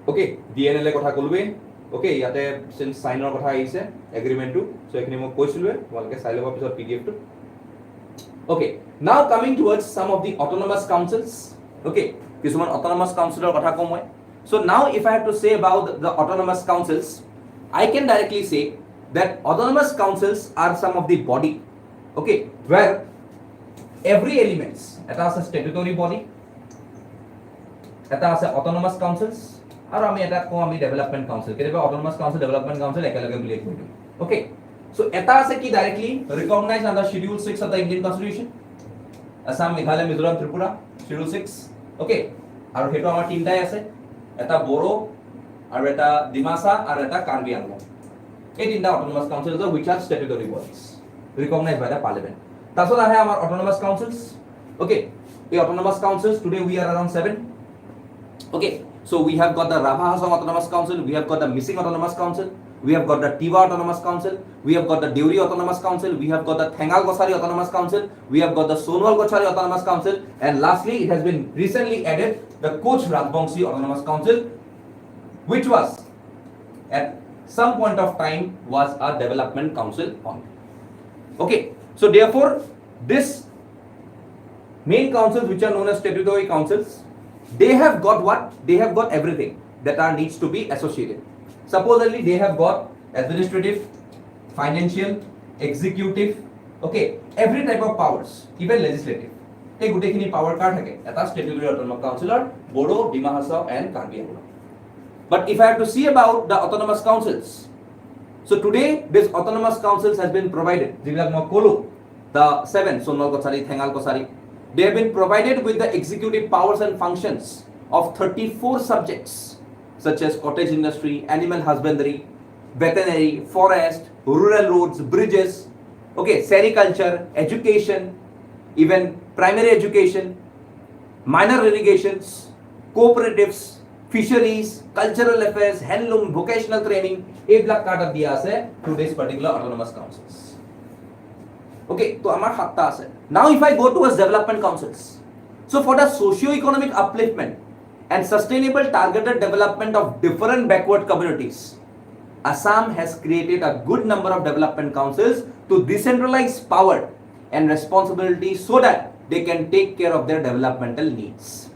Okay, DNL kotha kolwe. Okay, yate since signer kotha aise agreement to, so ekhini mo koisilwe walke sai loba pisot PDF to. Okay, now coming towards some of the autonomous councils. Okay, kisuman autonomous councilor kotha kom hoy. So now if I have to say about the autonomous councils, I can directly say that autonomous councils are some of the body, okay, where every elements, eta ase statutory body, eta ase autonomous councils, aru ami eta ko ami development council, ketiba autonomous council, development council ekalage buli ekoi. Okay, so eta ase ki directly recognized under Schedule 6 of the Indian Constitution. Assam, Meghalaya, Mizoram, Tripura, Schedule 6. Okay, aru hetu amar tintai ase. Eta Boro, aru eta Dimasa, aru eta Karbi Anglong. Ei tinta autonomous councils which are statutory bodies recognized by the parliament. Tasot ahe amar autonomous councils. Okay, the autonomous councils today we are around 7. Okay, so we have got the Rabha Hasam Autonomous Council, we have got the Missing Autonomous Council, we have got the Tiva Autonomous Council, we have got the Deuri Autonomous Council, we have got the Thengal Gosari Autonomous Council, we have got the Sonwal Gochari Autonomous Council, and lastly, it has been recently added the Koch Rajbongshi Autonomous Council, which was at some point of time was a development council only. Okay, so therefore, this main councils, which are known as statutory councils, they have got what? They have got everything that are needs to be associated. Supposedly, they have got administrative, financial, executive, okay, every type of powers, even legislative. Take gotekhini power card thake eta statutory autonomous council Bodo, Dima Hasao and Karbi Anglong. But if I have to see about the autonomous councils, so today this autonomous councils has been provided. The 7 Sonwal Gochari, Thengal Gochari, they have been provided with the executive powers and functions of 34 subjects such as cottage industry, animal husbandry, veterinary, forest, rural roads, bridges, okay, sericulture, education, even primary education, minor irrigations, cooperatives, fisheries, cultural affairs, handloom, vocational training, a black card of the to this particular autonomous councils. Okay, so amar hatta ase. Now if I go towards development councils, so for the socio-economic upliftment and sustainable targeted development of different backward communities, Assam has created a good number of development councils to decentralize power and responsibility so that they can take care of their developmental needs.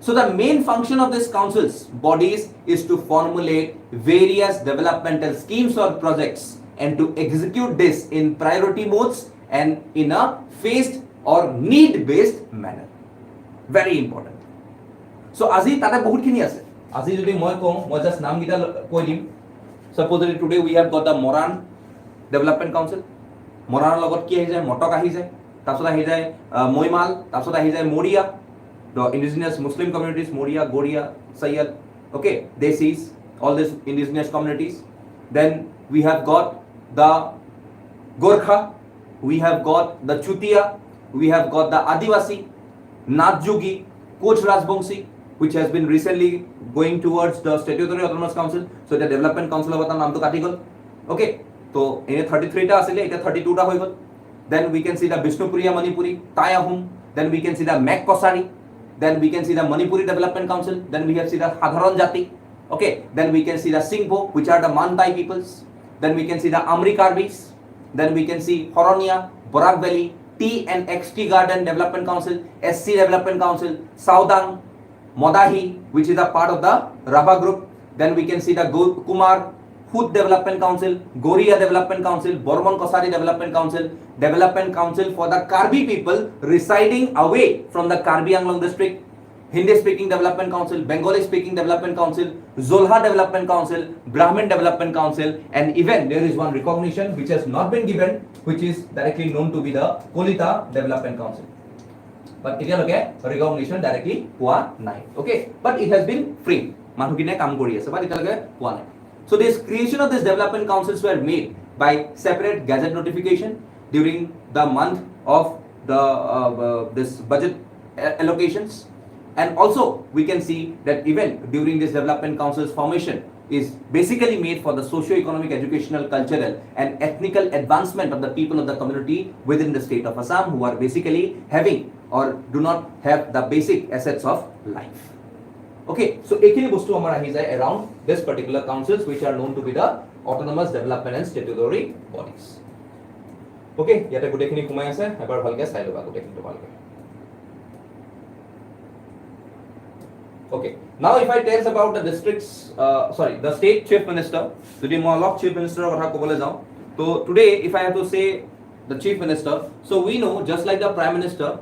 So the main function of these councils bodies is to formulate various developmental schemes or projects and to execute this in priority modes and in a phased or need based manner. Very important. So আজি তাতে বহুত খিনি আছে আজি যদি মই কওঁ মই জাস্ট নাম গিটা কৈ দিম supposedly today we have got the Moran development council Moran লগত কি আহি যায় মটক আহি যায় তাৰছত আহি যায় মইমাল তাৰছত আহি যায় Moria the indigenous Muslim communities Moria Goria Sayyad okay Desis all these indigenous communities then we have got the Gorkha we have got the Chutia we have got the Adivasi Natjugi Koch Rajbongshi which has been recently going towards the statutory autonomous council so the development council of naam to kati gol okay so in 33 ta asile eta 32 ta hoy gol then we can see the Bishnupriya Manipuri Tayahum then we can see the Mek Kosari then we can see the Manipuri development council then we have see the Hadharan Jati okay then we can see the Singpho which are the Mantai peoples then we can see the Amri Karbis then we can see Horonia Borak Valley Tea and XT Garden Development Council SC Development Council Saudang Modahi, which is a part of the Rabha group. Then we can see the Kumar Hood Development Council, Goria Development Council, Bormon Kosari Development Council for the Karbi people residing away from the Karbi Anglong district, Hindi speaking development council, Bengali speaking development council, Zolha Development Council, Brahmin Development Council, and even there is one recognition which has not been given, which is directly known to be the Kolita Development Council. But it is okay, recognition directly poa nai. Okay, but it has been free. Manukine kam kori ase, but it is okay poa nai. So this creation of these development councils were made by separate gazette notification during the month of the this budget allocations, and also we can see that even during this development councils formation is basically made for the socio-economic, educational, cultural and ethnical advancement of the people of the community within the state of Assam who are basically having or do not have the basic assets of life. Okay, so ekhini bostu amar ahi jay around this particular councils which are known to be the autonomous development and statutory bodies. Okay, yate gotekhini khumai ase ebar bhalke sai loba gotekhini to bhalke. Okay, now if I tell about the districts, the state chief minister, today moi alok chief minister kotha kobole jao. So today if I have to say the chief minister, so we know just like the prime minister,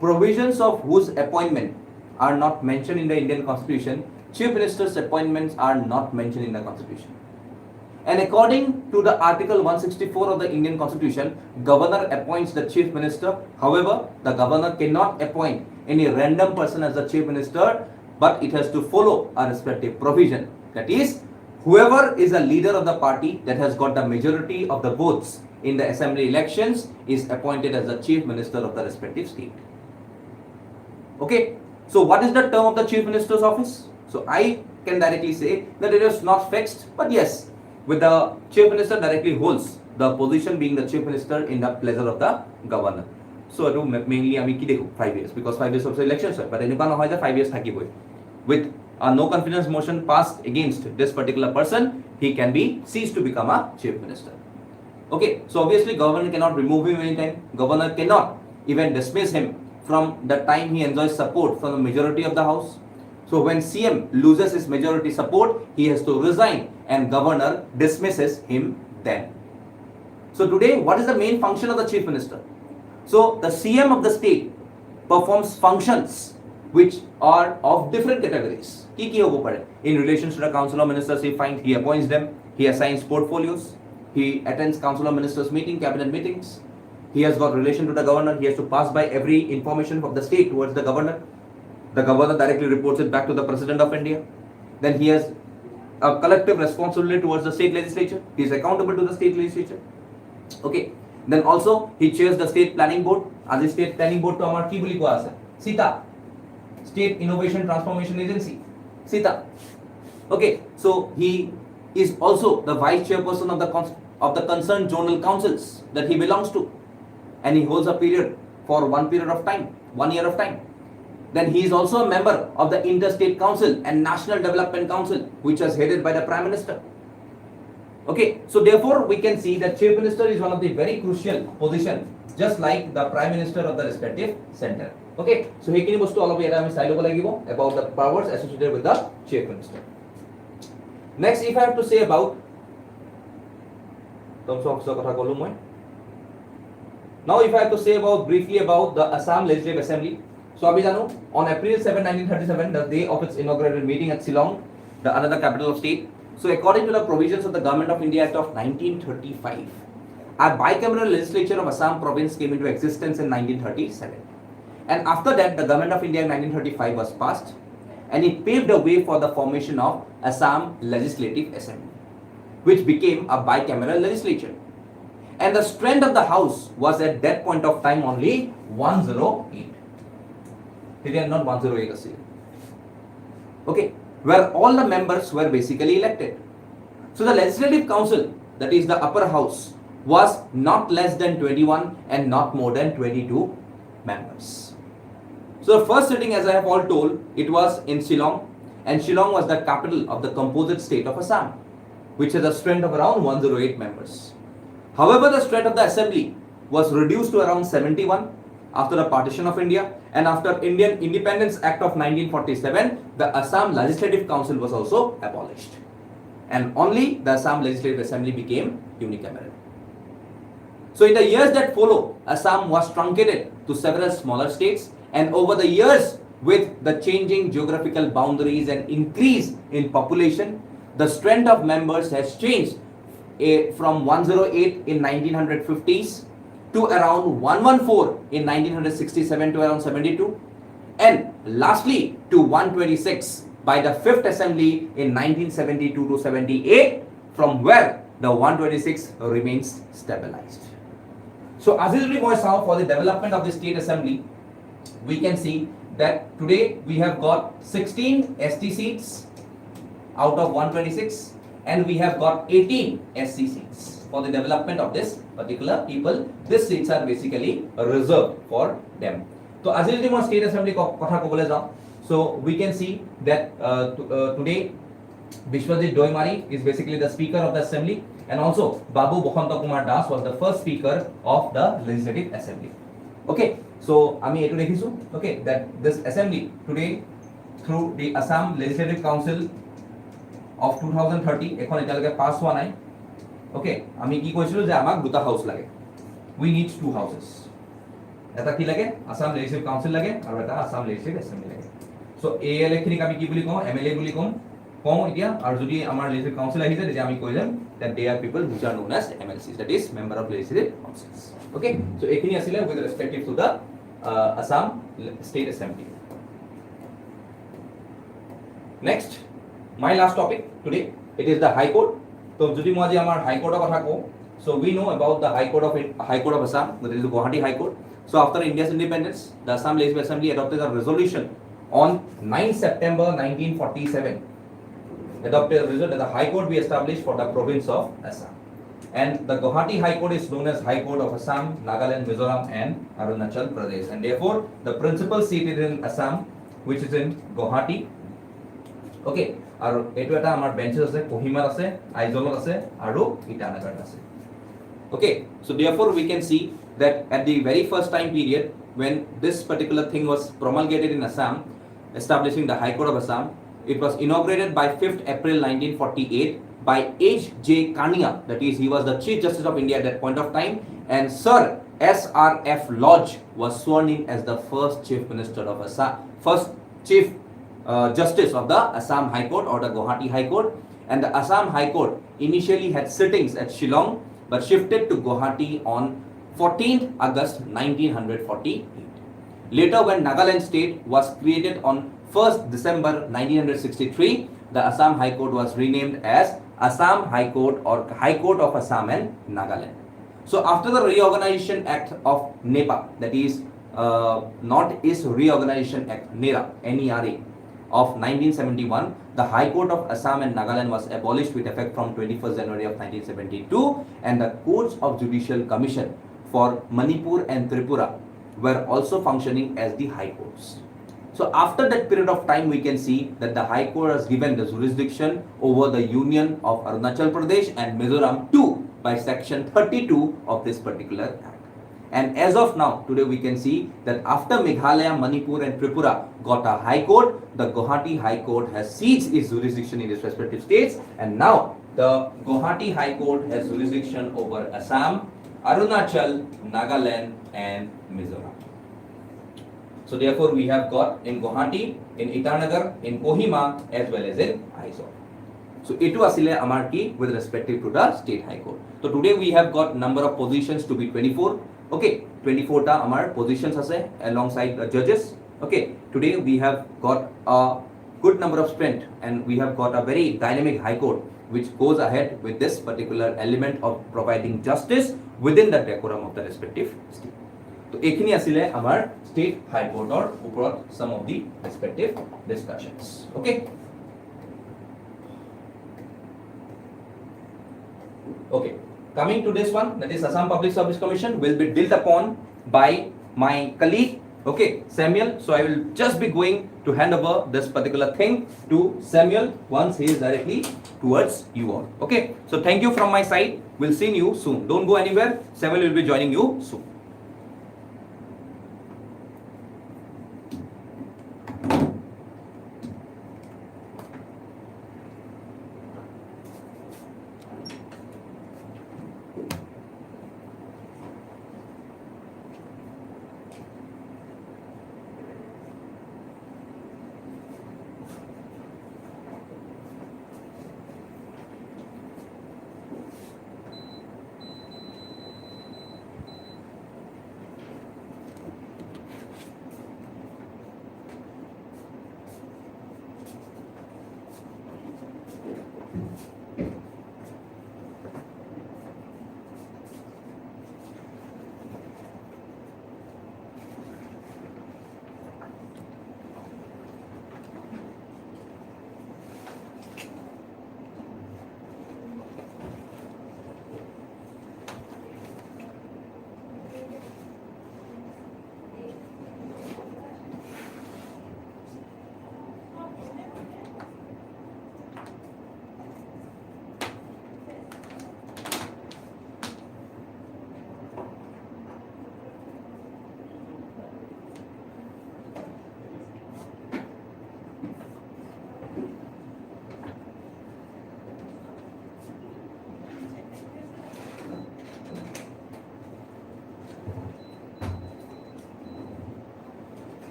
provisions of whose appointment are not mentioned in the Indian constitution, chief minister's appointments are not mentioned in the constitution. And according to the article 164 of the Indian constitution, governor appoints the chief minister. However, the governor cannot appoint any random person as the chief minister, but it has to follow a respective provision. That is, whoever is a leader of the party that has got the majority of the votes in the assembly elections is appointed as the chief minister of the respective state. Okay, so what is the term of the chief minister's office? So I can directly say that it is not fixed, but yes, with the chief minister directly holds the position being the chief minister in the pleasure of the governor. So mainly আমি কি দেখো 5 years because 5 years of elections হয়, but এনেকুৱা নহয় যে 5 years থাকিবই. With a no confidence motion passed against this particular person, he can be ceased to become a chief minister. Okay, so obviously governor cannot remove him anytime. Governor cannot even dismiss him from the time he enjoys support from the majority of the house. So when CM loses his majority support, he has to resign and governor dismisses him then. So today, what is the main function of the chief minister? So the CM of the state performs functions which are of different categories. In relation to the council of ministers, he appoints them, he assigns portfolios, he attends council of ministers meeting, cabinet meetings. He has got relation to the governor, he has to pass by every information of the state towards the governor. The governor directly reports it back to the president of India. Then he has a collective responsibility towards the state legislature. He is accountable to the state legislature. Okay. Then also he chairs the state planning board. As the state planning board to amar ki boli koa ase? Sita. State Innovation Transformation Agency. Sita. Okay. So he is also the vice chairperson of the concerned zonal councils that he belongs to, and he holds a period for 1 year of time. Then he is also a member of the Interstate Council and National Development Council, which is headed by the Prime Minister. Okay, so therefore we can see that Chief Minister is one of the very crucial position, just like the Prime Minister of the respective center. Okay, so he can bostu all of ami side lobo lagibo about the powers associated with the Chief Minister. Next, if I have to say about now if I have to say about briefly about the Assam Legislative Assembly. So Abhijanu, on April 7, 1937, the day of its inaugural meeting at Shillong, the another capital of state. So according to the provisions of the Government of India Act of 1935, a bicameral legislature of Assam province came into existence in 1937. And after that, the Government of India in 1935 was passed, and it paved the way for the formation of Assam Legislative Assembly, which became a bicameral legislature. And the strength of the house was at that point of time only 108. Not 108. Okay, where all the members were basically elected. So the Legislative Council, that is the upper house, was not less than 21 and not more than 22 members. So the first sitting, as I have all told, it was in Shillong, and Shillong was the capital of the composite state of Assam, which has a strength of around 108 members. However, the strength of the assembly was reduced to around 71 after the partition of India, and after Indian Independence Act of 1947, the Assam Legislative Council was also abolished, and only the Assam Legislative Assembly became unicameral. So in the years that follow, Assam was truncated to several smaller states, and over the years, with the changing geographical boundaries and increase in population, the strength of members has changed from 108 in 1950s to around 114 in 1967 to around 72, and lastly to 126 by the 5th Assembly in 1972 to 78, from where the 126 remains stabilized. So as is required for the development of the state assembly, we can see that today we have got 16 ST seats out of 126, and we have got 18 SC seats for the development of this particular people. These seats are basically reserved for them. So as is the state assembly kotha kobole jao, so we can see that today Bishwajit Doimari is basically the speaker of the assembly, and also Babu Bokhanta Kumar Das was the first speaker of the legislative assembly. Okay, so ami etu dekhisu, okay, that this assembly today through the Assam Legislative Council of 2030 ekhon etalage pass hua nai. Okay, আমি কি কৈছিলো যে আমাক দুটা house লাগে, we need two houses, এটা কি লাগে, আসাম লেজিসলেটিভ কাউন্সিল লাগে আৰু এটা আসাম লেজিসলেটিভ এসেম্বলি লাগে। সো এএল খিনিক আমি কি বুলি কওঁ, এমএলএ বুলি কওঁ এতিয়া, আৰু যদি আমাৰ লেজিসলেটিভ কাউন্সিল আহি যায় তেতিয়া আমি কৈ যাম that they are people which are known as MLCs, that is member of legislative councils. Okay, so এইখিনি আছিল with respect to the Assam State Assembly. Next, my last topic today, it is the High Court. So যদি মই আজি আমাৰ high কোৰ্টৰ কথা কওঁ, so we know about the High Court of Assam, that is the Guwahati High Court. So after India's independence, the Assam Legislative Assembly adopted a resolution on 9 September 1947 adopted a result that the High Court be established for the province of Assam. And the Guwahati High Court is known as High Court of Assam, Nagaland, Mizoram and Arunachal Pradesh. And therefore, the principal seat is in Assam, which is in Guwahati. Okay, আৰু এটো এটা আমাৰ benches আছে কোহিমাত আছে আইজলত আছে আৰু ইটানগৰত আছে. Okay, so therefore we can see that at the very first time period when this particular thing was promulgated in Assam, establishing the High Court of Assam, it was inaugurated by 5th April 1948 by H.J. Kania, that is, he was the Chief Justice of India at that point of time, and Sir S.R.F. Lodge was sworn in as the first Chief Minister of Assam, first Chief Justice of the Assam High Court or the Guwahati High Court. And the Assam High Court initially had sittings at Shillong but shifted to Guwahati on 14th August 1948. Later, when Nagaland state was created on 1st December 1963, the Assam High Court was renamed as Assam High Court or High Court of Assam and Nagaland. So after the Reorganization Act of NEPA, that is North-East Reorganization Act, NERA, N-E-R-A, of 1971, the High Court of Assam and Nagaland was abolished with effect from 21st January of 1972, and the Courts of Judicial Commission for Manipur and Tripura were also functioning as the High Courts. So after that period of time, we can see that the High Court has given the jurisdiction over the Union of Arunachal Pradesh and Mizoram too by section 32 of this particular act. And as of now, today we can see that after Meghalaya, Manipur and Tripura got a High Court, the Guwahati High Court has seized its jurisdiction in its respective states, and now the Guwahati High Court has jurisdiction over Assam, Arunachal, Nagaland and Mizoram. So therefore we have got in Guwahati, in Itanagar, in Kohima as well as in Aizawl. So etu asile amar ki with respect to the state high court. So today we have got number of positions to be 24. Okay, 24 ta amar positions ase alongside the judges. Okay, today we have got a good number of strength and we have got a very dynamic high court which goes ahead with this particular element of providing justice within the decorum of the respective state. So ekhini asile amar state high court or uporot some of the respective discussions. Okay. Okay, coming to this one, that is Assam Public Service Commission, will be dealt upon by my colleague, okay, Samuel. So I will just be going to hand over this particular thing to Samuel once he is directly towards you all. Okay, so thank you from my side. We'll see you soon. Don't go anywhere. Samuel will be joining you soon.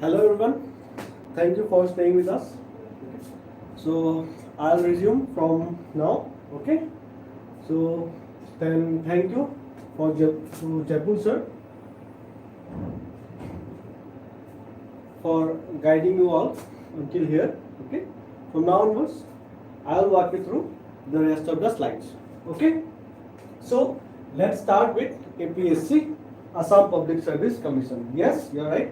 Hello everyone, thank you for staying with us. So I'll resume from now, okay? So then thank you for to Japul sir for guiding you all until here, okay? From now onwards, I'll walk you through the rest of the slides, okay? So let's start with APSC, Assam Public Service Commission. Yes, you're right.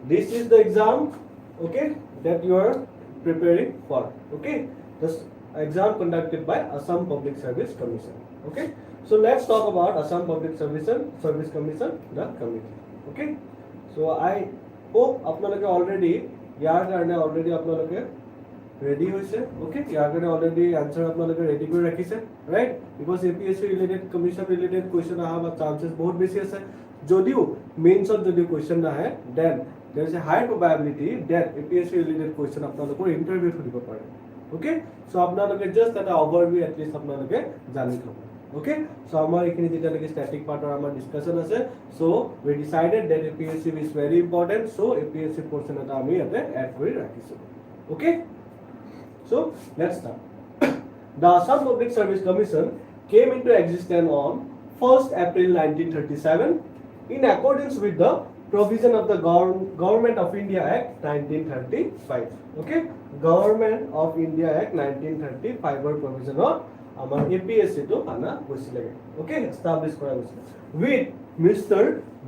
This is the exam, okay, that you are preparing for, okay? This exam conducted by Assam Public Service Commission, okay? So let's talk about Assam Public Service Commission, the committee, okay? So I hope আপোনালোকে already ইয়াৰ কাৰণে already আপোনালোকে ready হৈছে, okay? ইয়াৰ কাৰণে already answer আপোনালোকে ready কৰি ৰাখিছে, right? Because APSC related commission related question আহা chances বহুত বেছি আছে। যদিও মেইনছত যদি question নাহে, then there is a high probability that APSC related question আপোনালোকৰ interview সুধিব পাৰে, okay? So আপোনালোকে just এটা overview at least আপোনালোকে জানি থব, okay? So আমাৰ এইখিনি যেতিয়ালৈকে static part আমাৰ discussion আছে, so we decided that APSC is very important, so APSC portion এটা আমি ইয়াতে add কৰি ৰাখিছো, okay? So let's start. The Assam Public Service Commission came into existence on 1st April 1937 in accordance with the provision of the Government of India Act 1935. Okay, Government of India Act 1935 or provision of our APSC to ana hoisile. Okay, established kora hoisile with Mr.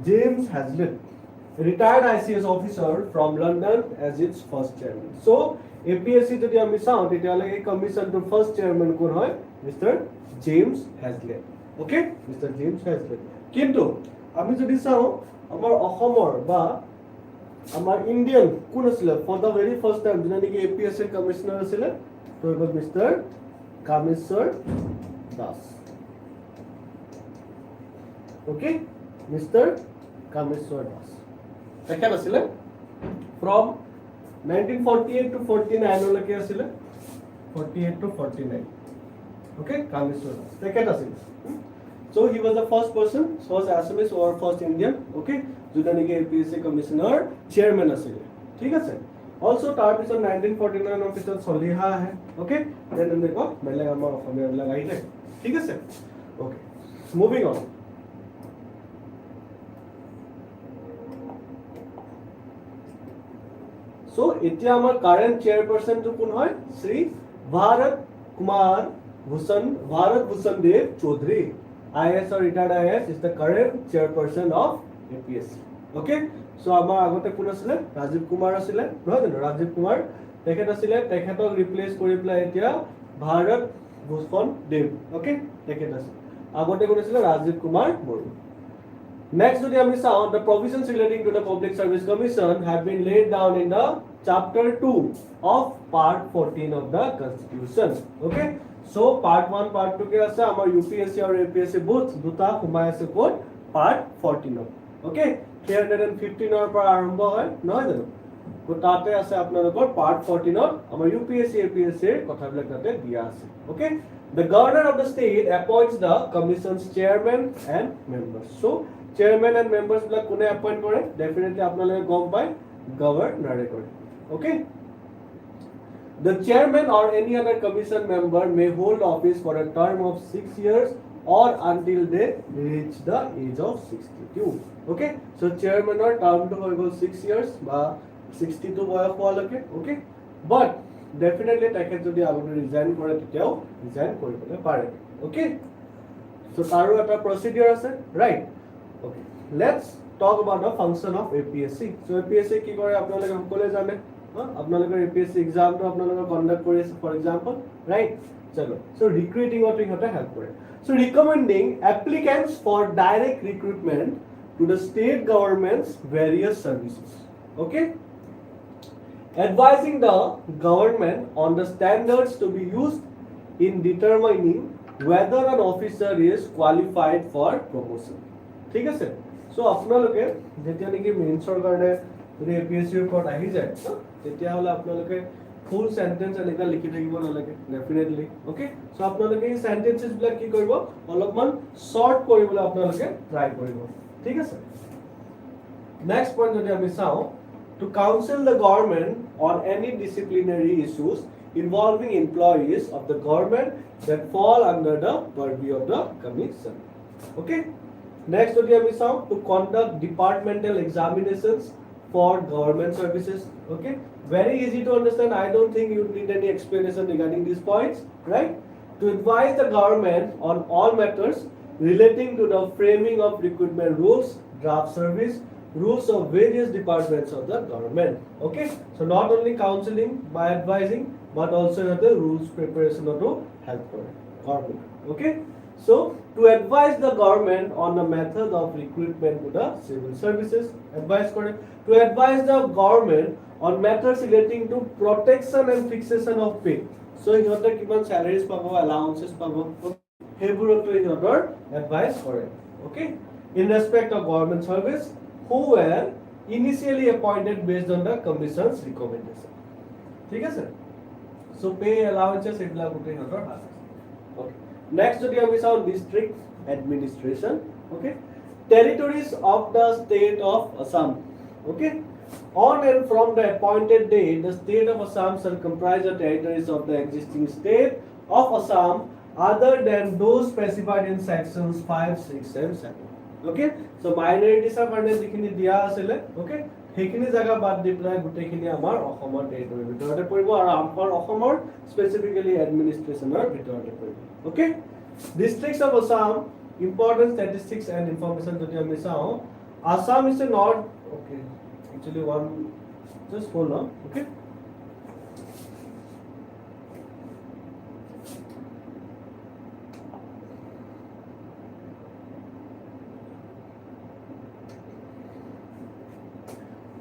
James Hazlitt, retired ICS officer from London, as its first chairman. So APSC যদি আমি চাও তেতিয়ালে এই কমিশনটোৰ first chairman কোন হয়? Mister James Hazlett, okay? Mister James Hazlett. কিন্তু আমি যদি চাও আমাৰ অসমৰ বা আমাৰ ইন্ডিয়ান কোন আছিল for the very first time যিনা নেকি APSC কমিশনাৰ আছিল, তো হ'ল mister Kameshwar Das, okay? Mister Kameshwar Das তেখেত আছিল ফ্ৰম 1948 to 49 লকে আছিল, 48 to 49, okay? Kameshwar Das তেখেত আছিল। So he was the first person, first Assamese or first Indian, okay, যোনে নেকি APSC কমিশনৰ চেয়াৰম্যান আছিল, ঠিক আছে? Also তাৰ পিছত 1949 ৰ পিছত চলিহা আহে, okay? দেন দেখো বেলেগ আমাৰ অসমীয়া বিলাক আহিলে, ঠিক আছে? Okay, moving on. So এতিয়া আমাৰ কারেন্ট চেয়ারপারসন তো কোন হয়? শ্রী ভারত ভূষণ দেব Chowdhury, IAS or retired IAS, is the current chairperson of APSC, okay? So আমাৰ আগতে কোন আছিল? ৰাজীৱ কুমাৰ আছিল, নহয় জানো? ৰাজীৱ কুমাৰ তেখেত আছিল, তেখেতক ৰিপ্লেস কৰি পেলাই এতিয়া ভাৰত ভূষণ দেৱ, okay? তেখেত আছিল। আগতে কোন আছিল? ৰাজীৱ কুমাৰ বড়ো। Next, the provisions relating to the Public Service Commission have been laid down in the Chapter 2 of Part 14 of the Constitution. Okay? So, Part 1, Part 2 ke ase amar UPSC or APSC both duta humai ase code Part 14 of. Okay? 315 or par arambho hoy, noy jano? Ko tate ase apnalokor Part 14 of amar UPSC APSC kotha bilak tate dia ase. Okay? The governor of the state appoints the commission's chairman and members. So, chairman and members বিলাক কোনে appoint কৰে? Definitely আপোনালোকে গম পায়, গভৰ্ণৰে কৰে, okay? The chairman or any other commission member may hold office for a term of 6 years or until they reach the age of 62, okay? So chairman or term to হৈ গ'ল 6 years বা 62 বয়স হোৱালৈকে, okay? But definitely তেখেত যদি আগতে resign কৰে তেতিয়াও resign কৰিবলৈ পাৰে, okay? So তাৰো এটা প্ৰচিডিউৰ আছে, right? Okay, let's talk about the function of APSC. So APSC কি কৰে আপোনালোকে সকলোৱে জানে, আপোনালোকৰ APSC exam টো আপোনালোকে কন্ডাক্ট কৰি আছে for example, right? চলো, so recruiting ত ইহঁতে help কৰে। So recommending applicants for direct recruitment to the state government's various services, okay? Advising the government on the standards to be used in determining whether an officer is qualified for promotion. ঠিক আছে? So আপোনালোকে যেতিয়া নেকি মেইনছৰ কাৰণে যদি APSC report আহি যায় তেতিয়া হলে আপোনালোকে ফুল সেন্টেন্স এনেকা লিখি থাকিব নালাগে, ডেফিনেটলি, ওকে? সো আপোনালোকে এই সেন্টেন্সেস বিলাক কি কৰিব? অলপমান শর্ট কৰিবলৈ আপোনালোকে ট্রাই কৰিব, ঠিক আছে? নেক্সট পইণ্ট যদি আমি চাও, to counsel the government on any disciplinary issues involving employees of the government that fall under the purview of the commission. Okay. Next, what we have to conduct departmental examinations for government services. Okay. Very easy to understand. I don't think you need any explanation regarding these points, right? To advise the government on all matters relating to the framing of recruitment rules, draft service, rules of various departments of the government. Okay, so not only counseling by advising, but also the rules preparation of the help for government. Okay, so to advise the government on the method of recruitment to the civil services, advice correct. To advise the government on matters relating to protection and fixation of pay. So সিহঁতে কিমান salaries পাব, allowances পাব, সেইবোৰতো সিহঁতৰ advice কৰে. Okay, in respect of government service who were initially appointed based on the commission's recommendation. ঠিক আছে? So pay allowances এইবিলাক গোটেই সিহঁতৰ আছে. Okay. Next যদি আমি চাওঁ district administration. Okay. Territories of the state of Assam. Okay. On and from the appointed date, the state of Assam shall comprise the territories of the existing state of Assam other than those specified in sections 5, 6 and 7. Okay, so minorities are কাৰণে যিখিনি দিয়া আছিলে, okay, সেইখিনি জায়গা বাদ দি পেলাই গোটেইখিনি আমাৰ অসমৰ টেৰিটৰি ভিতৰতে পৰিব আৰু আমাৰ অসমৰ স্পেসিফিক্যালি এডমিনিষ্ট্ৰেচনৰ ভিতৰতে পৰিব. Okay, districts of Assam, important statistics and information যদি আমি চাওঁ, Assam is a not, okay, actually one, just hold on. Okay,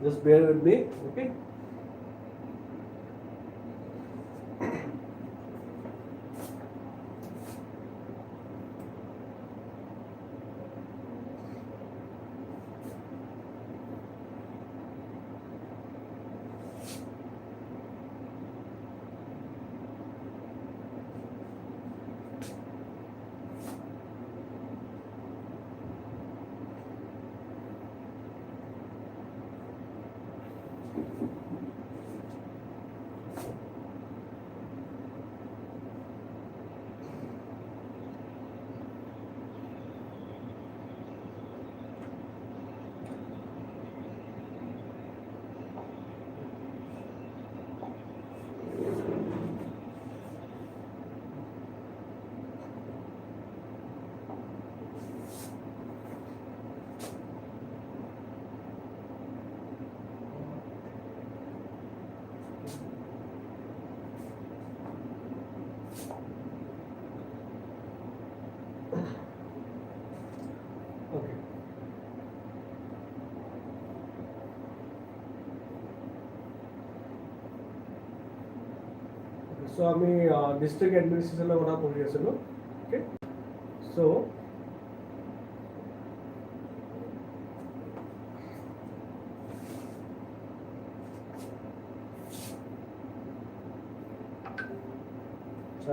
just bear with me. Okay, okay. So আমি district administration কথা পঢ়ি আছিলো. Okay, so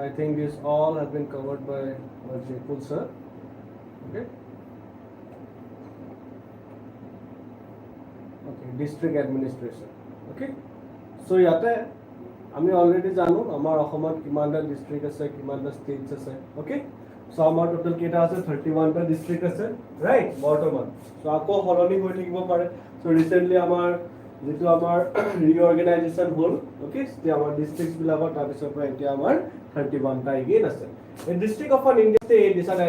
I think this all have been covered by Jaypur sir. Okay. Okay, district administration. Okay. So ইয়াতে আমি already জানো আমাৰ অসমত কিমানটা ডিস্ট্ৰিক্ট আছে, কিমানটা ষ্টেটস আছে. Okay. So আমাৰ টোটাল কেইটা আছে, 31টা ডিস্ট্ৰিক্ট আছে, ৰাইট, বৰ্তমান. So আকৌ হলনি হৈ থাকিব পাৰে. So ৰিসেন্টলি আমাৰ যেটো আমাৰ ৰিঅৰ্গানাইজেচন হ'ল, okay, তেতিয়া আমাৰ ডিস্ট্ৰিক্টস বিলাকৰ তাৰ পিছৰ পৰা এতিয়া আমাৰ 31টা এগেইন আছে. A district of an Indian state is an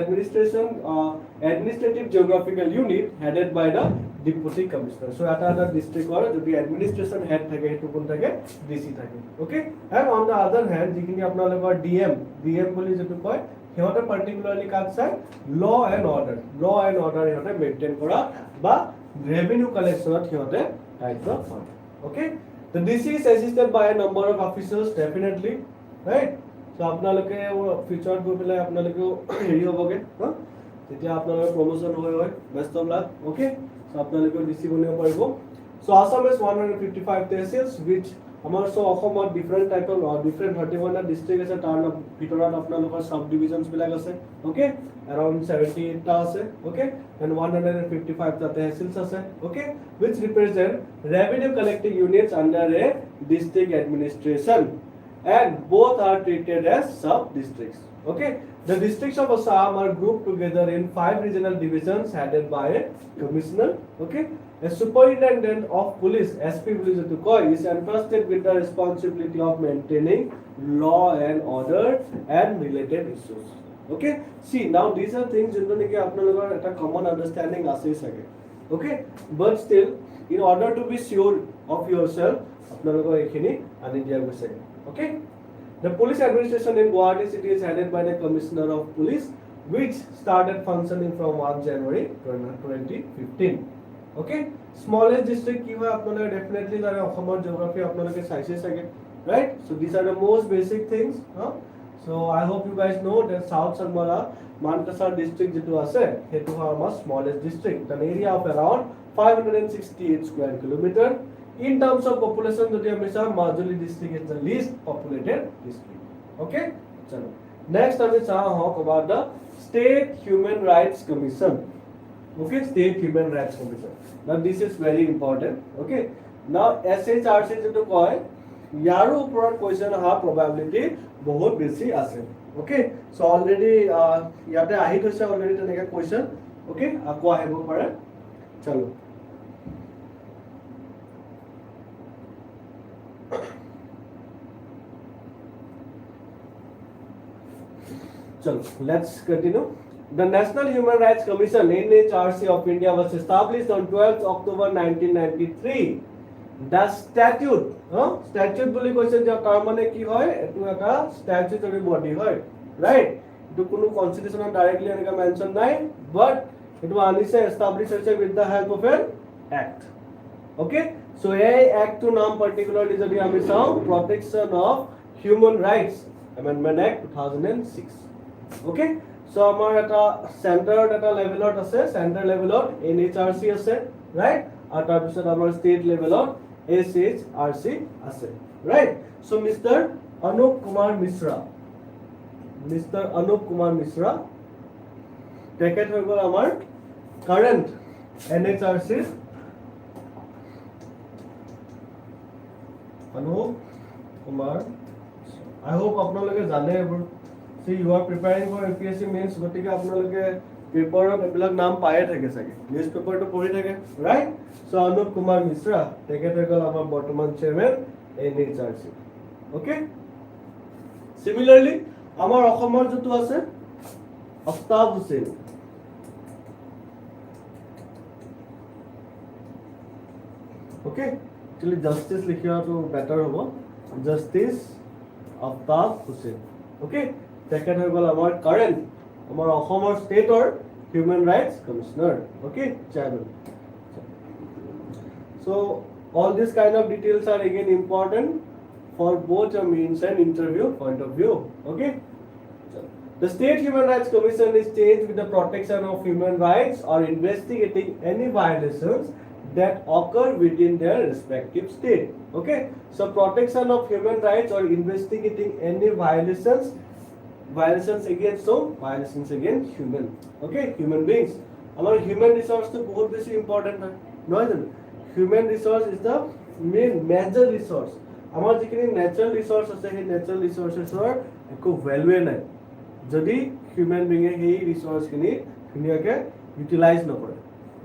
administrative geographical unit headed by the deputy commissioner. So এটা district or যদি administration head থাকে হেতু কোন থাকে, DC থাকে. Okay, and on the other hand যিখিনি আপোনালোকৰ DM বুলি যেটো কয়, সিহঁতে particularly কাক চাই, law and order সিহঁতে মেইনটেইন কৰা বা revenue collection সিহঁতে দায়িত্ব লয়. Okay, the DC is assisted by a number of officers definitely, right? So আপোনালোকে ফিউচাৰত গৈ পেলাই আপোনালোকেও হেৰি হ'বগে, তেতিয়া আপোনালোকৰ প্ৰমোশন হয় best of luck. Okay, so আপোনালোকে ডিসি বনিব পাৰিব. So Assam has 155 tehsils which আমাৰ সো অসমত ডিফাৰেণ্ট টাইপৰ ডিফাৰেণ্ট 31টা ডিস্ট্ৰিক্ট আছে তাৰ ভিতৰত আপোনালোকৰ সাব ডিভিজনছ বিলাক আছে ওকে around 78 টা আছে ওকে and 155 টা তহচিলস আছে ওকে which represent revenue collecting units under a district administration and both are treated as sub districts okay the districts of Assam are grouped together in 5 regional divisions headed by a commissioner okay a superintendent of police SP police to koi is entrusted with the responsibility of maintaining law and order and related issues okay see now these are things jinto neki apnalokor eta common understanding ase sage okay but still in order to be sure of yourself apnalokor ekhini ani dia goise okay the police administration in Guwahati city is headed by the commissioner of police which started functioning from 1 January 2015 okay smallest district ki hoy apnaloke definitely jare Assam geography apnaloke saise sage right so these are the most basic things so I hope you guys know that South Sarmala Mankasar district jitu ase hetu hoy amar smallest district an area of around 568 square kilometer in terms of population jodi ami sa Majuli district is the least populated district okay chalo next ami cha talk about the state human rights commission okay state human rights commission now this is very important okay now SHRC jitu koy yaro upor question ha probability bahut beshi ase okay so already yate ahi those already teneka question okay ako ahibo pare chalo chalo let's continue. The National Human Rights Commission NHRC of India was established on 12th October 1993. The statute statute boli koise je tar mane ki hoy etu eta statutory body hoy right etu kono constitution directly enka mention nai but etu anise establish hoise with the help of an act okay so a act to naam particularly jodi ami sao Protection of Human Rights Amendment Act 2006 okay so amar eta center data levelot ase center levelot NHRC ase right আর তাৰপিছত আমাৰ state levelot SHRC ase right so Mr. Anup Kumar Mishra তেখেত হৈ গল আমাৰ current NHRC Anup Kumar I hope আপোনালোকে জানে এবোৰ see you are preparing for APSC means গটিকে আপোনালোকে পেপাৰত এবিলাক নাম পায়ে থাকে সাগে নিউজ পেপাৰটো পঢ়ি থাকে right so Anup Kumar Mishra তেখেত হৈ গল আমাৰ বৰ্তমান চেয়াৰম্যান NHRC okay similarly আমাৰ অসমৰ যেটো আছে Aftab Hussain okay actually justice লিখিয়াটো better হ'ব justice আফতাব হুছেইন okay তেখেত হৈ গল আমাৰ কারেন্ট আমাৰ অসমৰ স্টেটৰ human rights commissioner okay chairman so all these kind of details are again important for both a means and interview point of view okay the state human rights commission is charged with the protection of human rights or investigating any violations that occur within their respective state okay so protection of human rights or investigating any violations against violations against human okay human beings our human resource to bahut beshi important hai noy jano human resource is the main major resource our jikini natural resource ase he natural resources or eko value nai jodi human being e he resource kini dhuniyake utilize nokore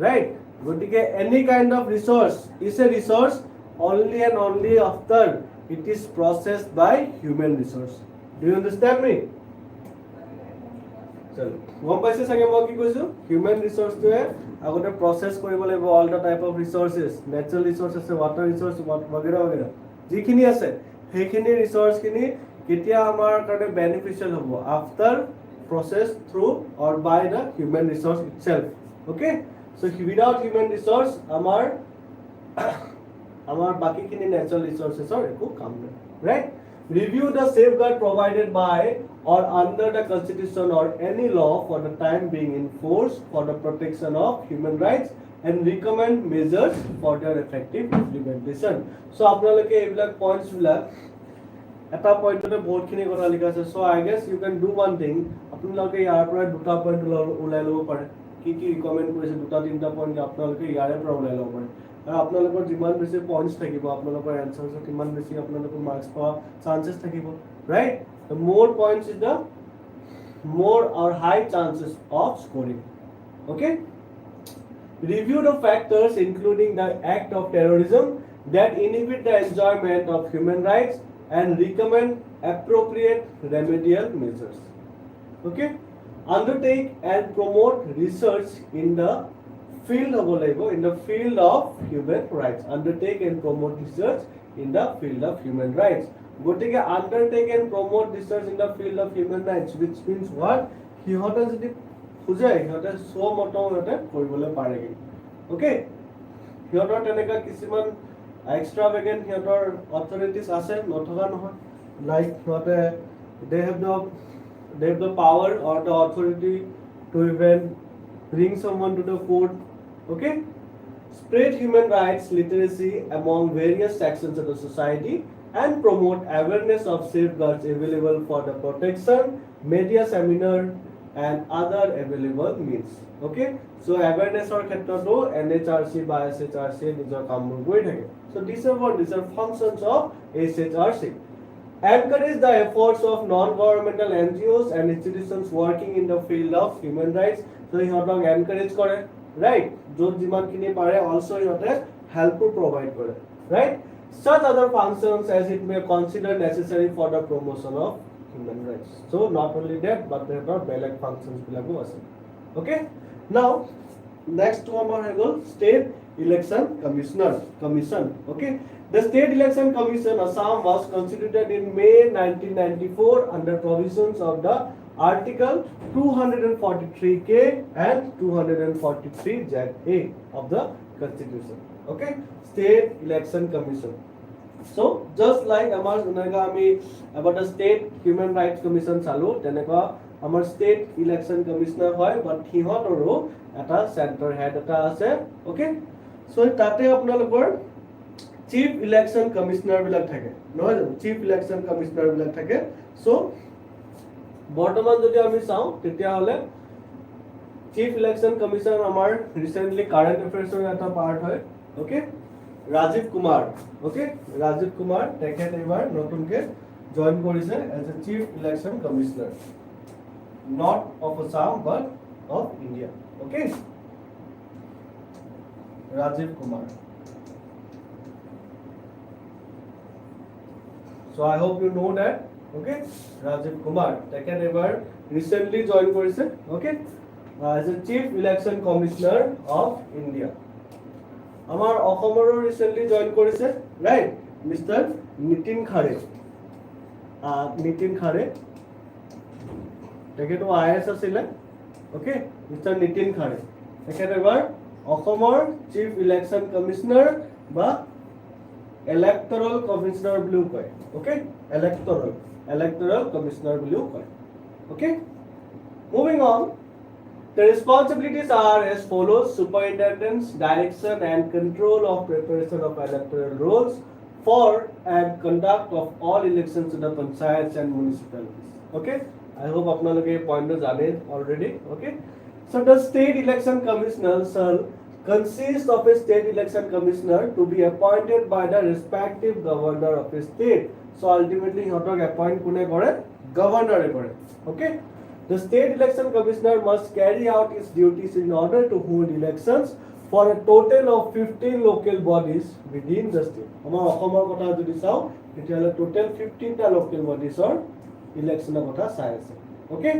right gotike any kind of resource is a resource only and only after it is processed by human resource do you understand me গম পাইছে সাগে মই কি কৈছো human resource টোৱে আগতে process কৰিব লাগিব all the type of resources natural resource আছে ওয়াটাৰ ৰিসোৰ্স वगैरह वगैरह যিখিনি আছে সেইখিনি ৰিসোৰ্স খিনি কেতিয়া আমাৰ কাৰণে বেনিফিশিয়াল হ'ব after process through or by the human resource itself okay so without human resource আমাৰ বাকিখিনি নেচাৰেল ৰিসোৰ্সেছৰ একো কাম নাই right review the safeguard provided by or under the constitution or any law for the time being in force for the protection of human rights and recommend measures for their effective implementation. So আপোনালোকে এইবিলাক points বিলাক এটা পইণ্টতে বহুতখিনি কথা লিখা আছে. So I guess you can do one thing. আপোনালোকে ইয়াৰ পৰা দুটা পইণ্ট ওলাই ল'ব পাৰে. কি কি ৰিকমেণ্ড কৰিছে দুটা তিনিটা পইণ্ট আপোনালোকে ইয়াৰে পৰা ওলাই ল'ব পাৰে. আৰু আপোনালোকৰ যিমান বেছি পইণ্টছ থাকিব আপোনালোকৰ এনচাৰ্ছত কিমান বেছি আপোনালোকৰ মাৰ্কছ পোৱা চান্সেছ থাকিব. Right? The more points is the more or high chances of scoring. Okay? Review the factors including the act of terrorism that inhibit the enjoyment of human rights and recommend appropriate remedial measures. Okay? Undertake and promote research in the field of human rights. Undertake and promote research in the field of human rights. গতিকে undertake and promote research in the field of human rights, which means what? সিহঁতে যদি খুজে সিহঁতে স্বমত সিহঁতে কৰিবলৈ পাৰেগৈ. Okay, সিহঁতৰ তেনেকুৱা কিছুমান এক্সট্ৰাভেগেণ্ট সিহঁতৰ অথৰিটিজ আছে নথকা নহয়. লাইক সিহঁতে they have the power or the authority to even bring someone to the court. Okay, spread human rights literacy among various sections of the society and promote awareness of safeguards available for the protection, media seminar and other available means. Okay, so awareness or khetroto NHRC by SHRC nijor kaamবোৰ কৰি থাকে. So these are functions of SHRC. Encourage the efforts of non-governmental NGOs and institutions working in the field of human rights. So সিহঁতক encourage কৰে, right? য'ত যিমানখিনি পাৰে also সিহঁতে help provide কৰে, right? Such other functions as it may consider necessary for the promotion of human rights. So not only that, but there are বেলেগ functions বিলাকো আছে. Okay? Now, next one more is State Election Commission. Okay? The State Election Commission Assam was constituted in May 1994 under provisions of the Article 243K and 243ZA of the Constitution. Okay? State Election Commission. So just like আমাৰ যেনেকা আমি about the State Human Rights Commission চালো তেনেকুৱা আমাৰ State Election Commissioner হয়, but সিহঁতৰো এটা center head এটা আছে. Okay? So তাতে আপোনালোকৰ Chief Election Commissioner বিলাক থাকে নহয় জানো? Chief Election Commissioner বিলাক থাকে. So বৰ্তমান যদি আমি চাওঁ তেতিয়াহ'লে Chief Election Commissioner আমাৰ recently current affairs ৰ এটা part হয়. Okay? Rajiv Kumar. Okay? Rajiv Kumar তেখেত এবাৰ নতুনকে জয়েন কৰিছে as a Chief Election Commissioner. Not of Assam but of India. Okay? Rajiv Kumar. So I hope you know that. Okay? Rajiv Kumar তেখেত এবাৰ recently join কৰিছে. Okay? As a Chief Election Commissioner of India. আমাৰ অসমৰো recently join কৰিছে, right? Mr. Nitin Khare. Nitin Khare তেখেতো IAS আছিলে. Okay? Mr. Nitin Khare তেখেত এবাৰ অসমৰ Chief Election Commissioner বা Electoral Commissioner বুলিও কয়. Okay? Electoral Commissioner বুলিও কয়. Okay? Moving on. The responsibilities are as follows: superintendence, direction and control of preparation of electoral rolls for and conduct of all elections in the panchayats and municipalities. Okay? I hope আপোনালোকে এই পইণ্টটো জানে already. Okay? So the State Election Commissioner shall consist of a State Election Commissioner to be appointed by the respective governor of a state. So ultimately সিহঁতক appoint কোনে কৰে? Governor কৰে. Okay? The State Election Commissioner must carry out its duties in order to hold elections for a total of 15 local bodies within the state. আমাৰ অসমৰ কথা যদি চাওঁ তেতিয়াহ'লে total 15টা local bodies ৰ ইলেকশ্যনৰ কথা চাই আছে. Okay?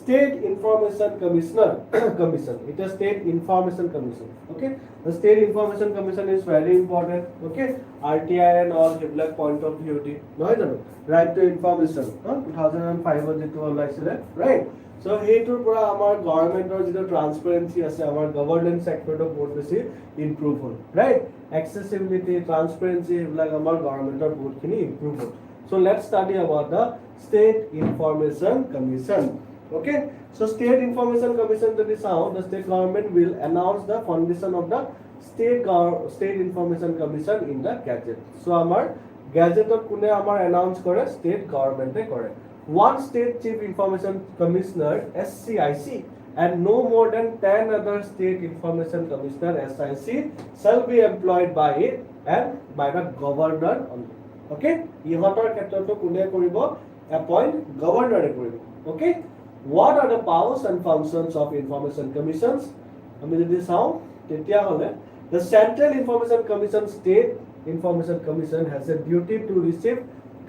State Information Commission. It is State Information Commission. Okay? The State Information Commission is very important. Okay? RTI and all সেইবিলাক point of view দি নহয় জানো? Right to information. 2005 যেটো ওলাইছিলে, right? So সেইটোৰ পৰা আমাৰ গভৰ্ণমেণ্টৰ যিটো ট্ৰান্সপাৰেন্সি আছে আমাৰ গভৰ্নেন্স সেক্টৰটো বহুত বেছি ইমপ্ৰুভ হ'ল, right? Accessibility, transparency এইবিলাক আমাৰ গভৰ্ণমেণ্টৰ বহুতখিনি ইমপ্ৰুভ হ'ল. So let's study about the State Information Commission. Okay, so State Information Commission যদি চাওঁ, the state government will announce the foundation of the State Information Commission in the Gazette. So আমাৰ Gazette কোনে আমাৰ announce কৰে? State government কৰে. One state chief information commissioner SCIC and no more than 10 other state information commissioner SIC shall be employed by it and by the governor only. Okay, ইহঁতৰ ক্ষেত্ৰটো কোনে কৰিব? Appoint governor কৰিব. Okay, what are the powers and functions of information commissions? আমি যদি চাওঁ তেতিয়া হলে the Central Information Commission, State Information Commission has a duty to receive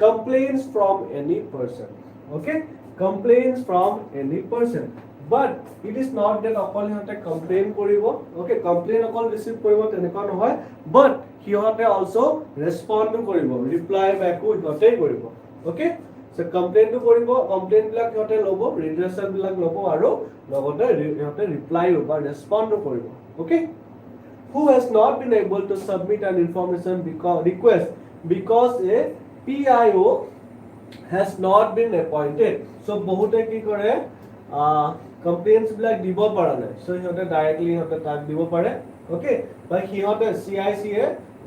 complaints from any person. Okay, complaints from any person, but it is not that অকল সিহঁতে complain কৰিব. Okay, complain অকল receive কৰিব তেনেকুৱা নহয়, but সিহঁতে also respond কৰিব, reply back সিহঁতে কৰিব. Okay, so complain to কৰিব, complaint বিলাক সিহঁতে ল'ব, redressal বিলাক ল'ব আৰু লগতে সিহঁতে reply বা respond কৰিব. Okay, who has not been able to submit an information request because a PIO has not been appointed. So বহুতে কি কৰে, complaints বিলাক দিব পৰা নাই, so সিহঁতে directly সিহঁতে তাক দিব পাৰে. Okay, বা সিহঁতে CIC এ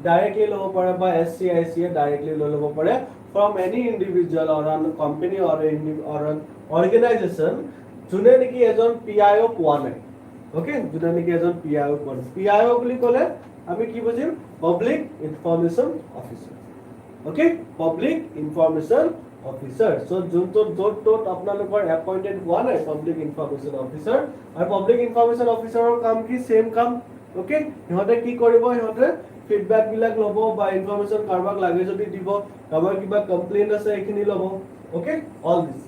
directly ল'ব পাৰে বা SCIC এ directly ল'ব পাৰে from any individual or a company or an organization যোনে নেকি এজন PIO পোৱা নাই. Okay, যোনে নেকি এজন PIO পোৱা নাই. PIO বুলি ক'লে আমি কি বুজিম? Public Information Officer. Okay, Public Information Officer. So যোনটো আপোনালোকৰ appointed হোৱা নাই Public Information Officer, আৰু Public Information Officer ৰ কাম কি? Same কাম. Okay, সিহঁতে কি কৰিব? সিহঁতে feedback বিলাক ল'ব বা information কাৰোবাক লাগে যদি দিব, কাৰোবাৰ কিবা complaint আছে এইখিনি ল'ব. Okay, all this.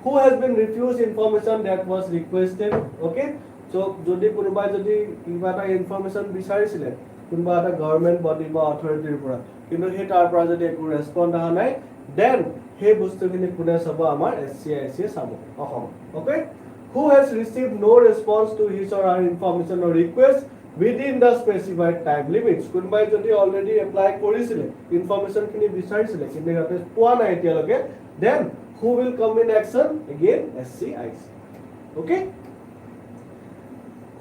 Who has been refused information that was requested? Okay, so যদি কোনোবাই যদি কিবা এটা information বিচাৰিছিলে কোনোবা এটা গভৰ্ণমেণ্ট বডি বা অথৰিটিৰ পৰা, কিন্তু সেই তাৰ পৰা যদি একো ৰেছপন্ড অহা নাই, দেন সেই বস্তুখিনি কোনে চাব? আমাৰ SCIC চাব, অসম. Okay, who has received no response to his or her information or request within the specified time limits? কোনোবাই যদি অলৰেডি এপ্লাই কৰিছিলে, ইনফৰমেশন খিনি বিচাৰিছিলে কিন্তু সিহঁতে পোৱা নাই এতিয়ালৈকে, দেন who will come in action? Again SCIC. Okay,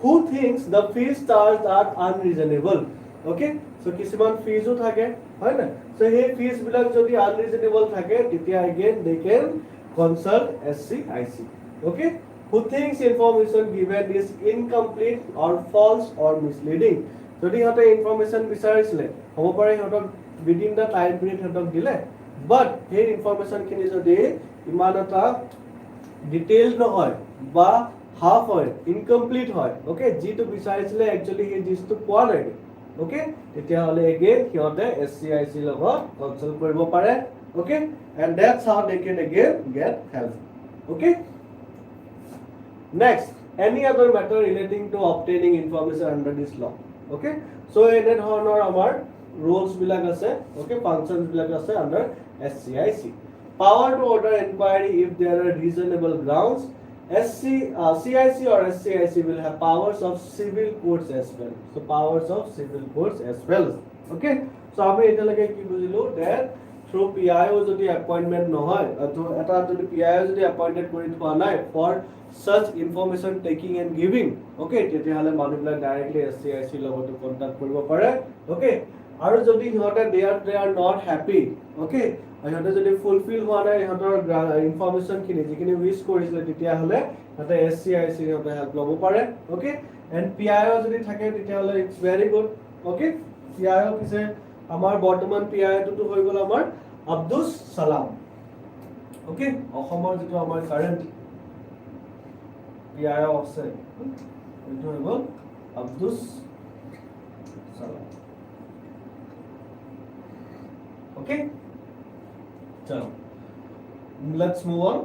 who thinks the fees charged are unreasonable? Okay, so কিছুমান ফিজও থাকে, হয় না? So সেই ফিজ বিলাক যদি unreasonable থাকে তেতিয়া again they can consult SCIC. Okay, who thinks information given is incomplete or false or misleading? যদি সিহঁতে ইনফৰমেশন বিচাৰিছিলে, হ'ব পাৰে সিহঁতক within the time period সিহঁতক দিলে, but সেই ইনফৰমেশন খিনি যদি ইমান এটা ডিটেইলড নহয় বা হাফ হয়, ইনকমপ্লিট হয়, ওকে, যিটো বিচাৰিছিলে একচুয়ালি সেই জিনিসটো পোৱা নাই, ওকে, তেতিয়া হলে again সিহঁতে SCIC লগত কনসাল্ট কৰিব পাৰে. ওকে, and that's how they can again get help. Okay, next, any other matter relating to obtaining information under this law. Okay, so এনে ধৰণৰ আমাৰ rules বিলাক আছে, okay, functions বিলাক আছে under SCIC. Power to order inquiry if there are reasonable grounds. CIC or SCIC will have powers of civil courts as well. So powers of civil courts as well. Okay, so আমি এতিয়ালৈকে কি বুজিলো that through PIO যদি appointment নহয়, এটা যদি PIO যদি appointed কৰি থোৱা নাই for such information taking and giving, okay, তেতিয়াহলে মানুহবিলাক directly SCIC লগত contact কৰিব পাৰে. Okay, আৰু যদি সিহঁতে they are not happy, okay, সিহঁতে যদি ফুলফিল হোৱা নাই সিহঁতৰ ইনফৰমেশন খিনি যিখিনি উইচ কৰিছিলে তেতিয়াহলে সিহঁতে SCIC সিহঁতে হেল্প ল'ব পাৰে. Okay, and PIO যদি থাকে তেতিয়াহলে it's very good. Okay, PIO পিছে আমাৰ বৰ্তমান PIO টো হৈ গ'ল আমাৰ আব্দুছ সালাম. Okay, অসমৰ যিটো আমাৰ কাৰেন্ট PIO আছে এইটো হৈ গ'ল আব্দুছ সালাম. Okay, so let's move on.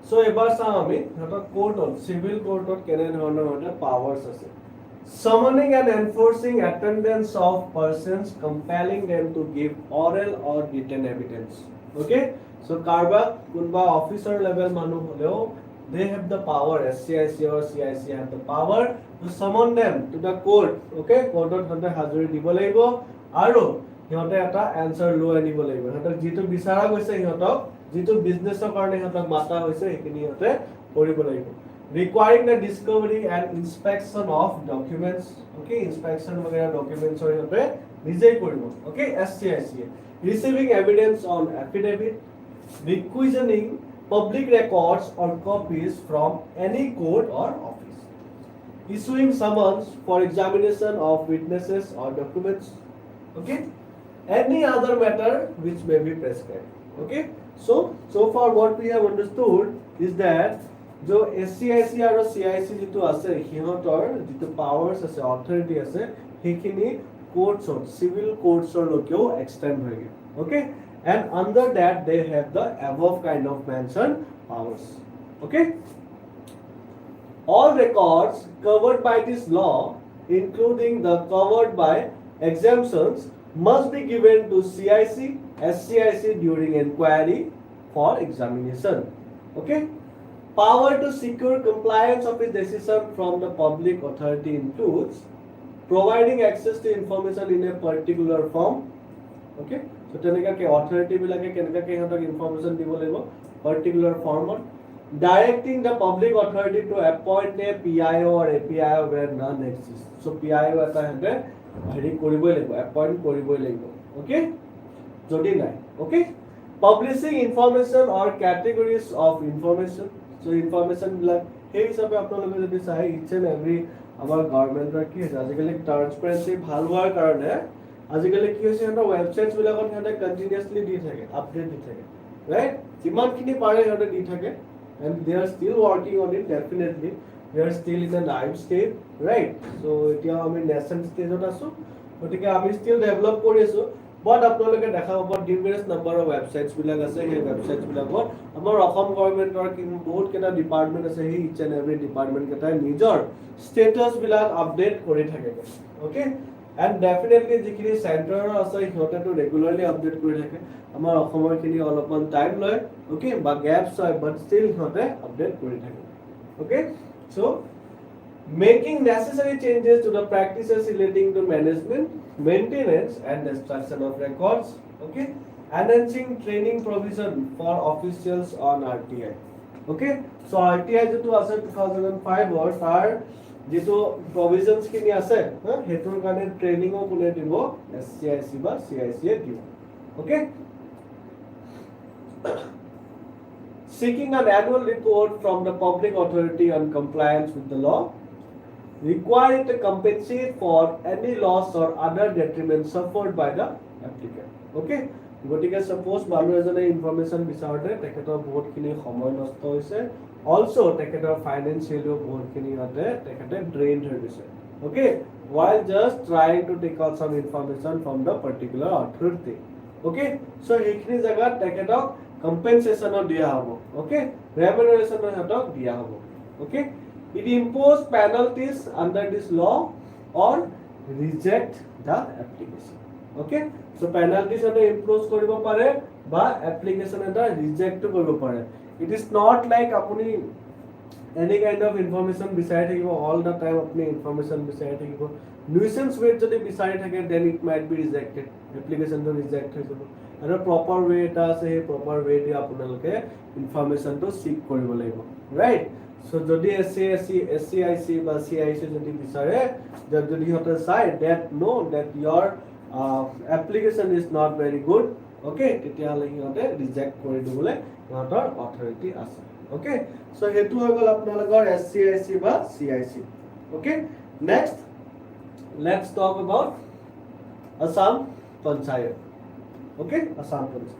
So এবাৰ চাওঁ আমি এটা কোৰ্টত, সিভিল কোৰ্টত কেনে ধৰণৰ এটা পাৱাৰস আছে. Summoning and enforcing attendance of persons, compelling them to give oral or written evidence. Okay, so কাৰবা কোনবা অফিচাৰ লেভেল মানুহ হলেও they have the power, SCIC or CIC have the power to summon them to the court. Okay, courtত হতে হাজৰি দিব লাগিব আৰু সিহঁতে এটা answer লৈ আনিব লাগিব সিহঁতক যিটো বিচাৰা গৈছে সিহঁতক যিটো বিজনেছৰ কাৰণে সিহঁতক মাতা হৈছে সেইখিনি সিহঁতে কৰিব লাগিব requiring the discovery and inspection of documents okay inspection वगैरह documents और সিহঁতে নিজেই কৰিব okay SCIC receiving evidence on affidavit requisitioning public records or copies from any court or office issuing summons for examination of witnesses or documents okay any other matter which may be prescribed okay so far what we have understood is that जो SCIC আৰু CIC যেটো আছে হিহঁতৰ যেটো powers আছে authority আছে হেখিনি কোৰ্টছৰ civil কোৰ্টছৰ লকেও extend হৈ গৈ okay and under that they have the above kind of mentioned powers okay all records covered by this law including the covered by exemptions must be given to CIC SCIC during inquiry for examination okay power to secure compliance of his decision from the public authority includes providing access to information in a particular form okay so teneka ke authority bilake keneka ke hotak information dibo lebo particular form directing the public authority to appoint a PIO or APIO where none exists so PIO eta hente heri koriboi lebo appoint koriboi lebo okay jodi nai okay publishing information or categories of information so information like hey hisabe apnaloke jodi sai each and every our government or ki ajikali transparency bhal hoar karone ajikali ki hoise hanta websites bilakon hanta continuously di thake update di thake right jiman khini pare hanta di thake and they are still working on it definitely we are still in the live stage right so etia ami nascent stage ot asu otike ami still develop kori asu but আপোনালোকে দেখা পাব device number of websites বিলাক আছে সেই websites বিলাকত আমাৰ অসম গভৰ্ণমেন্টৰ কি বহুত কেটা ডিপাৰ্টমেন্ট আছে সেই ইচ এন্ড এভৰি ডিপাৰ্টমেন্ট কেটা নিজৰ ষ্টেটাস বিলাক আপডেট কৰি থাকে ওকে এন্ড ডেফিনেটলি যিখিনি চেন্টাৰৰ আছে সিহঁতেটো ৰেগুলাৰলি আপডেট কৰি থাকে আমাৰ অসমৰ খিনি অলপমান টাইম লয় ওকে বা গ্যাপস হয় বাট ষ্টিল সিহঁতে আপডেট কৰি থাকে okay so making necessary changes to the practices relating to management, maintenance and destruction of records, okay, enhancing training provision for officials on RTI, okay, so RTI যেটো আছে 2005 or tar যেটো provisions খিনি আছে হেতুৰ কাৰণে training ও কোনে দিব SCIC বা CIC এ দিব okay seeking an annual report from the public authority on compliance with the law required to compensate for any loss or other detriment suffered by the applicant okay gotike suppose manu ejone information bisarote teketor bahut kini samoy nosto hoise also teketor financially bahut kini hote tekete drained hoy gise okay while just trying to take out some information from the particular authority okay so ekhini jaga teketok compensation o dia hobo okay remuneration o hatok dia hobo okay it impose penalties under this law or reject the application okay so penalties eta impose koribo pare ba application eta reject koribo pare it is not like apuni any kind of information bisai thakibo all the time apni information bisai thakibo nuisance way jodi bisai thake then it might be rejected application to reject hoy jabo and a proper way eta ase he proper way di apunaloke information to seek koribo lagibo right so jodi SCIC বা CIC jodi bisare jodi hote say that no that your application is not very good okay tetia hole hote reject kori dibole hotor authority ase okay so hetu hoy gol apnalogor SCIC ba CIC okay next let's talk about Assam Panchayat okay Assam Panchayat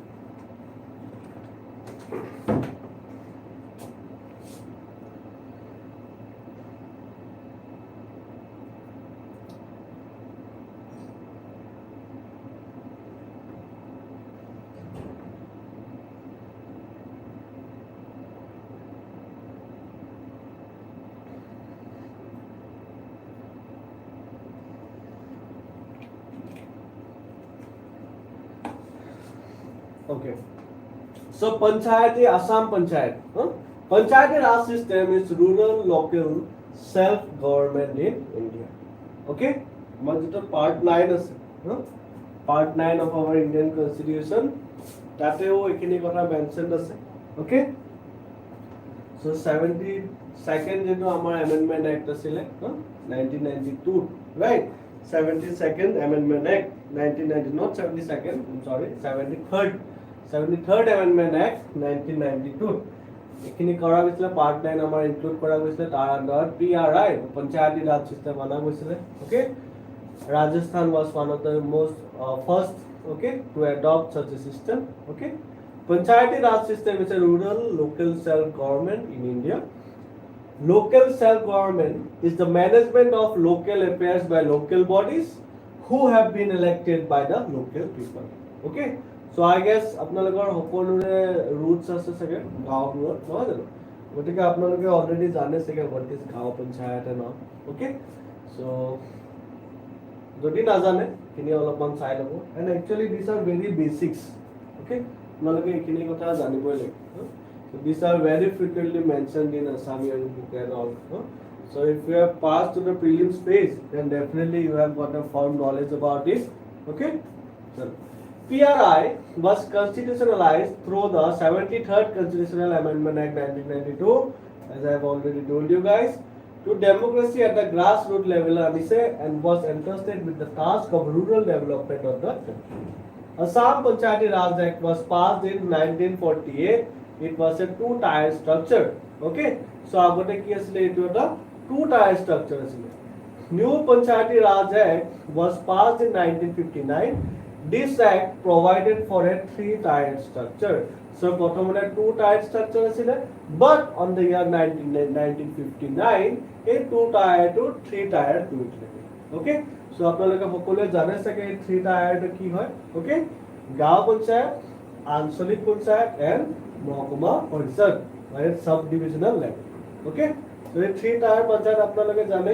okay so panchayati Assam Panchayat Panchayati Raj system is rural local self government in India okay amar jeta part 9 ase Part 9 of our Indian Constitution. Tateo ekhini kotha mentioned ase. Okay? So 72nd jeto amar Amendment Act asile, 1992, right? 72nd Amendment Act 1990, not 72nd, I'm sorry, 73rd Amendment Act 1992. এখিনি কৰা গৈছিল part 9 আমাৰ include কৰা গৈছিল তাৰ আন্ডাৰত PRI Panchayati Raj system আনা গৈছিল ওকে Rajasthan was one of the most first okay to adopt such a system okay Panchayati Raj system is a rural local self government in India. Local self government is the management of local affairs by local bodies who have been elected by the local people. Okay, so I guess আপোনালোকৰ সকলোৰে roots আছে সগে গাঁওবোৰত নহয় জানো গতিকে আপোনালোকে already জানে সগে what is গাঁও panchayat and all. Okay, so যদি নাজানে কিনি অলপমান চাই লব and actually these are very basics. Okay, আপোনালোকে এইখিনি কথা জানিবই লাগিব. So these are very frequently mentioned in Assam book and all. So if you have passed to the prelims phase, then definitely you have got a firm knowledge about it. Okay? So PRI was constitutionalized through the 73rd Constitutional Amendment Act 1992, as I have already told you guys, to democracy at the grassroots level and was entrusted with the task of rural development of the country. Assam Panchayati Raj Act was passed in 1948. It was a two-tier structure. Okay, so agote ki asile etu eta two-tier structure asile. New Panchayati Raj Act was passed in 1959. This act provided for a three-tier structure. So prothomone two-tier structure asile, but on the year 1959 a two-tier to three-tier to it. Okay, so apnaloke hokole jane sake three-tier to ki hoy. Okay, gaon panchayat, ancholik panchayat and মহকুমা পৰিষদ মানে sub ডিভিজনাল level okay so এই three tyre panchayat আপোনালোকে জানে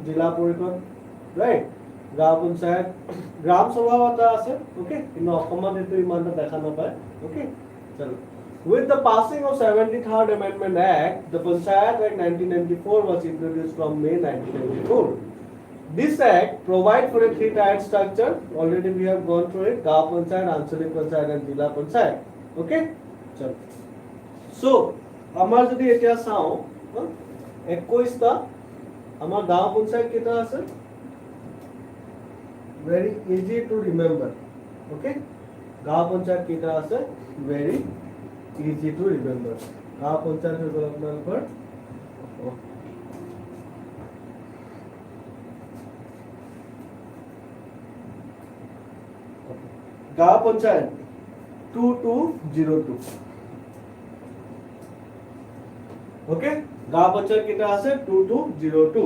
জিলা পৰিষদ right গাঁও পঞ্চায়ত গ্ৰাম সভাও এটা আছে ওকে কিন্তু অসমত এটো ইমানটা দেখা নাপায় ওকে চলো with the passing of 73rd Amendment Act the Panchayat Act 1994 was introduced from May 1994. This act provides for a three-tiered structure. Already we have gone through it. Gaon Panchayat, Ancholik Panchayat and Jila Panchayat. Okay? So, আমাৰ যদি এতিয়া চাও 21টা আমাৰ গাঁও পঞ্চায়ত কেইটা আছে very easy to remember okay গাঁও পঞ্চায়ত কেইটা আছে very easy to remember গাঁও পঞ্চায়ত হৈ গ'ল আপোনালোকৰ গাঁও পঞ্চায়ত 2202 okay গাঁও পঞ্চায়ত কেইটা আছে 2202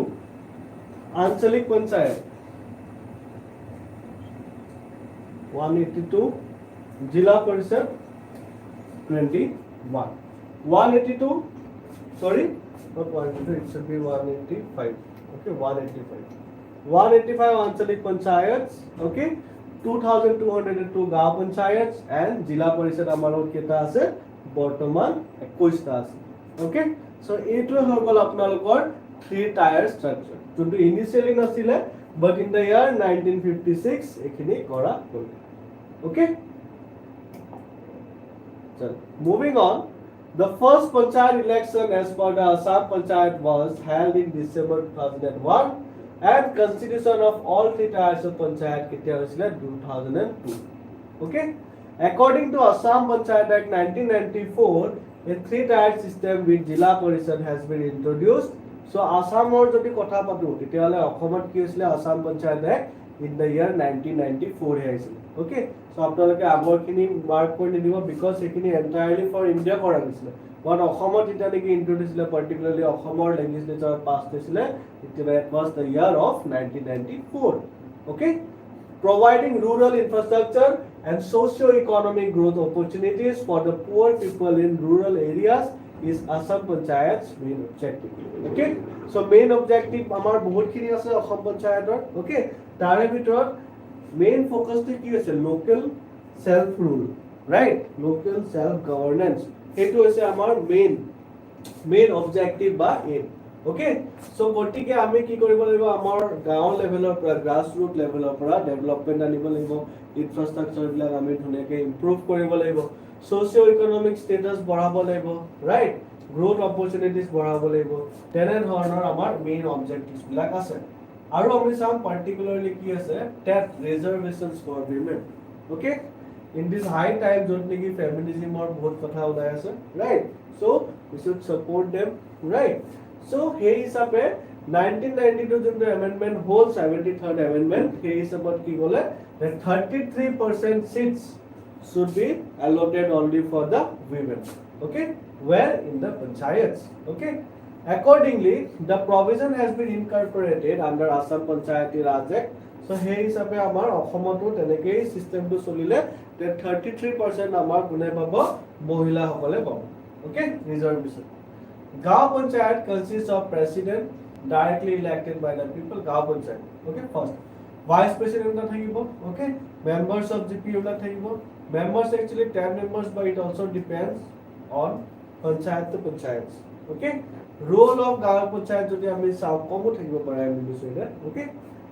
আঞ্চলিক পঞ্চায়ত 182 জিলা পৰিষদ 21 182 sorry not 182 it should be 185 okay 185 আঞ্চলিক পঞ্চায়ত okay 2202 গাঁও পঞ্চায়ত and জিলা পৰিষদ আমাৰ কেইটা আছে বৰ্তমান 21টা আছে okay so এইটো হৈ গ'ল আপোনালোকৰ থ্ৰী টায়াৰ স্ট্ৰাকচাৰ যোনটো ইনিশিয়ালি নাছিলে but in the year 1956 এখিনি কৰা হ'ল okay so moving on the first panchayat election as per the Assam Panchayat was held in December 2001 and constitution of all three tiers of panchayat ketia hoisile 2002 okay according to Assam Panchayat Act 1994 a three-tier system with Jila Parishad has been introduced. So Assamor jodi kotha patu tetiale Assamot ki hoisile Assam Panchayat Act in the year 1994 he aisile. Okay, so apnaloke agor kini mark kori dibo because ekini entirely for India kora hoisile. But Assamot eta neki introduced hoisile particularly Assamor legislature passed hoisile it was the year of 1994. Okay, providing rural infrastructure and socio-economic growth opportunities for the poor people in rural areas is Assam Panchayat's main objective. Okay, so main objective amar bahut khini ase Assam Panchayator. Okay, tare bitor main focus to ki ase local self rule, right? Local self governance. Eto ase amar main objective ba aim. Okay so গতিকে আমি কি কৰিব লাগিব আমাৰ গাঁও লেভেলৰ পৰা গ্ৰাস ৰুট লেভেলৰ পৰা ডেভেলপমেন্ট আনিব লাগিব ইনফ্ৰাষ্ট্ৰাকচাৰ বিলাক আমি ধুনীয়াকৈ ইমপ্ৰুভ কৰিব লাগিব সোশিও ইকোনমিক ষ্টেটাস বঢ়াব লাগিব ৰাইট গ্ৰোথ অপৰচুনিটিজ বঢ়াব লাগিব তেনে ধৰণৰ আমাৰ মেইন অবজেক্টিভছ বিলাক আছে আৰু আমি চাম পাৰ্টিকুলাৰলি কি আছে টেট reservations for women okay in this high time jot niki feminism or bahut kotha ulai ase right so we should support them right so he hisabe 1992 jun amendment whole 73rd amendment he hisabot ki gole that 33% seats should be allotted only for the women okay where in the panchayats okay accordingly the provision has been incorporated under Assam Panchayati Raj Act so he hisabe amar অসমতো তেনেকৈ সিস্টেমটো চলিলে that 33% আমাৰ কোনে পাব মহিলা সকলে পাব ওকে reservation গাঁও panchayat consists of president directly elected by the people গাঁও panchayat okay first vice president থাকিব ওকে মেম্বার্স অফ জিপি ওলা থাকিব members actually 10 members but it also depends on panchayat to panchayat okay role of গাঁও পঞ্চায়ত যদি আমি চাও কমো থাকিব পাৰে আমি বিষয়টা ওকে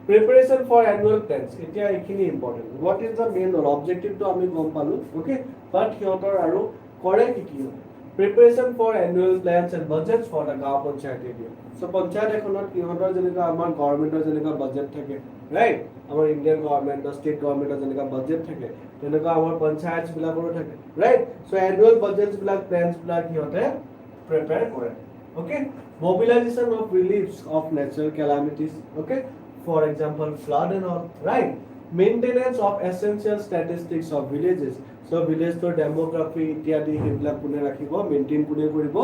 preparation for annual plans এতিয়া এখিনি important what is the main role objective to আমি গম পালো ওকে বাট হিয়তৰ আৰু কৰে কি preparation for annual plans and budgets for the গাঁও পঞ্চায়ত area so পঞ্চায়ত এখনত হিয়তৰ যেনেকা আমাৰ গভৰ্নমেন্টৰ যেনেকা বাজেট থাকে ৰাইট আমাৰ ইন্ডিয়ান গভৰ্নমেন্ট ষ্টেট গভৰ্নমেন্টৰ যেনেকা বাজেট থাকে তেনেকা আমাৰ পঞ্চায়ত বিলাকৰো থাকে ৰাইট so annual budgets বিলাক plans বিলাক হিয়তে prepare কৰে okay mobilization of reliefs of natural calamities okay for example flood and all right maintenance of essential statistics of villages so village to demography ityadi hebla kune rakhibo maintain kune koribo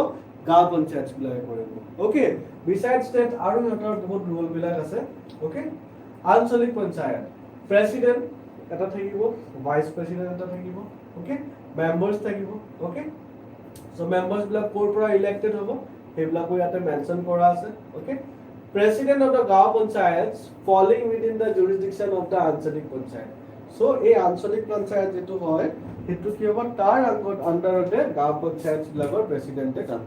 gaon panchayat bilage koribo okay besides that aru hotor bahut role bilak ase okay ancholik panchayat president eta thakibo vice president eta thakibo okay members thakibo okay so members bilak kor pora elected hobo hebla ko yate mention kora ase okay President of the Gaon Panchayats falling within the jurisdiction of the Anchalik Panchayat. So, a Anchalik Panchayat jetu hoy, hetu ki hobo tar under the Gaon Panchayats bilagor president e kam.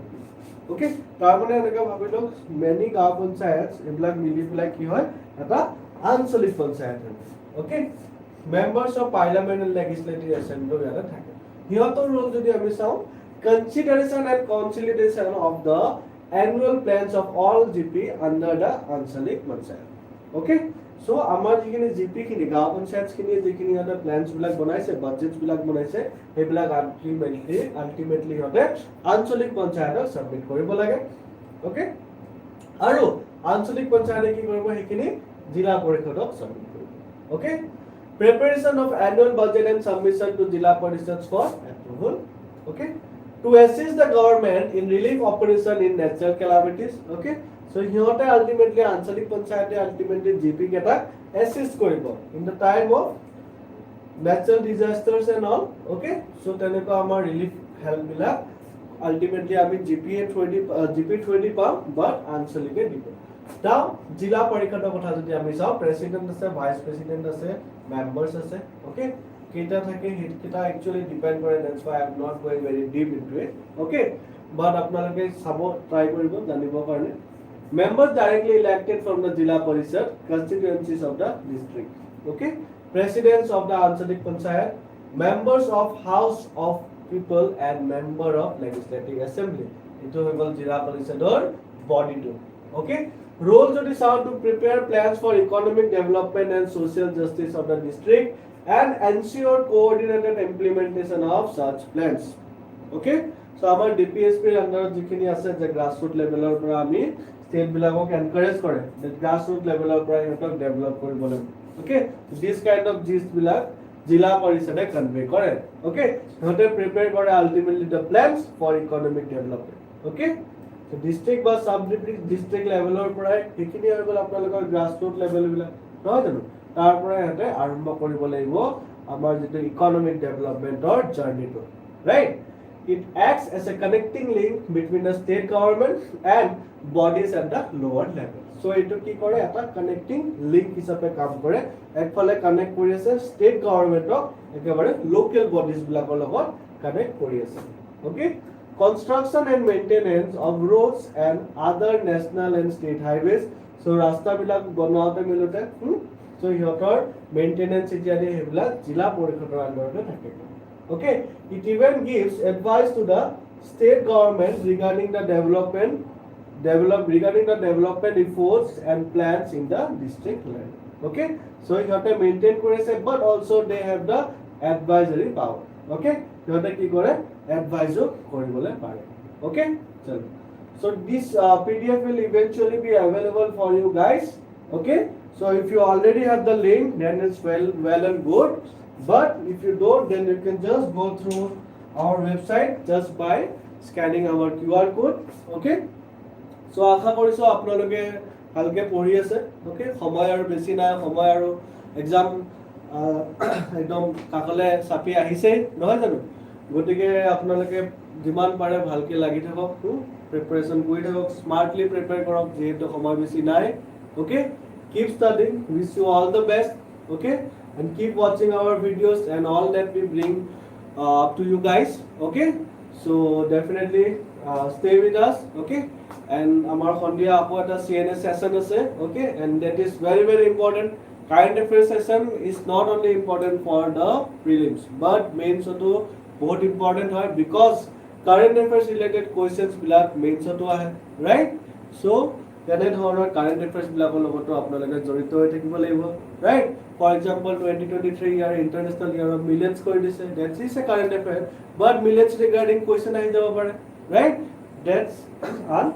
Okay? Tar mane enaka bhabilo many Gaon Panchayats eblak mili pelai ki hoy eta Anchalik Panchayat hoy. Okay? Members of Parliament and Legislative Assembly yara thake. Hiyotor role jodi ami sao consideration and consolidation of the annual plans of all GP under the Anchalik Panchayat. Okay? So, আমাৰ যিখিনি GP খিনি গাঁও পঞ্চায়ত খিনি যিখিনি হতে প্লানস বিলাক বনাইছে বাজেটস বিলাক বনাইছে হেবিলাক ultimately হতে আঞ্চলিক পঞ্চায়তক সাবমিট কৰিব লাগে ওকে আৰু আঞ্চলিক পঞ্চায়তে কি কৰিব হেখিনি জিলা পৰিষদক সাবমিট কৰিব ওকে preparation of annual budget and submission to jila parishads for approval okay to assist the government in relief operation in natural calamities okay so hiyote ultimately anchalik panchayate ultimately gp keta assist koribo in the time of natural disasters and all okay so teneko amar relief help bila ultimately ami gp20 pam but anchalike dibo now jila parikata kotha jodi ami sao president ase vice president ase members ase okay kita thake kita actually depend kore that's why I am not going very deep into it okay but apnaloke sabo try koribo janibo karone members directly elected from the jila parishad constituencies of the district okay presidents of the anchalik panchayat members of house of people and member of legislative assembly ito hoibol jila parishador body to okay role jodi sao to prepare plans for economic development and social justice of the district and ensure coordinated implementation of such plans okay so amar dpsp under jikhini ase je grassroots level or pora ami state bilagok encourage kore that grassroots level or pora etok develop koribole okay this kind of gist bilag jila parishade convey kore okay hote prepare kore ultimately the plans for economic development okay so district বা sub district level or pora ekhini hoibol apnalokor grassroots level bilag no janu তাৰ পৰা এতে আৰম্ভ কৰিব লাগিব আমাৰ যেটো economic ডেভেলপমেন্টৰ জাৰ্নিটো right it acts as a connecting link between the state government and bodies at the lower level so এটো কি কৰে এটা কানেক্টিং লিংক হিচাপে কাম কৰে একফালে কানেক্ট কৰি আছে ষ্টেট গভৰ্নমেন্টক একেবাৰে লোকেল বডিজ বিলাকৰ লগত কানেক্ট কৰি আছে ওকে construction and maintenance of roads and other national and state highways. So rasta bilak banoate milute so ihotor maintenance ityadi hebla jila porikhotor underte thake. Okay, it even gives advice to the state government regarding the development efforts and plans in the district level. Okay, so ihote maintain korese but also they have the advisory power. Okay, ihote ki kore advisor koribole pare. Okay, chalo. So this PDF will eventually be available for you guys. Okay, so if you already have the link, then it's well and good. But if you don't, then you can just go through our website just by scanning our QR code. Okay, so আশা কৰিছো আপোনালোকে ভালকে পঢ়ি আছে. Okay, সময় আৰু বেছি নাই, সময় আৰু এক্সাম একদম কাকলে চাপি আহিছে নহয় জানো, গতিকে আপোনালোকে যিমান পাৰে ভালকে লাগি থাকক, প্ৰিপাৰেচন কৰি থাকক, স্মাৰ্টলি প্ৰিপেয়াৰ কৰক যেহেতু সময় বেছি নাই. Okay, keep studying, wish you all the best. Okay, and keep watching our videos and all that we bring up to you guys. Okay, so definitely stay with us. Okay, and amar khondia apo eta CNS session ase. Okay, and that is very important. Current affairs session is not only important for the prelims but mains to बहुत important hoy because current affairs related questions bilak mains to ahe, right? So tene dhoroner current affairs bilakor logoto apnaloke jorito hoi thakibo lagibo, right? For example 2023 year international year of millions kori dise, that is a current affair but millions regarding question ahi jabo pare, right? That's an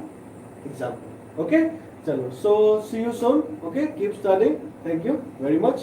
example. Okay, chalo, so see you soon. Okay, keep studying. Thank you very much.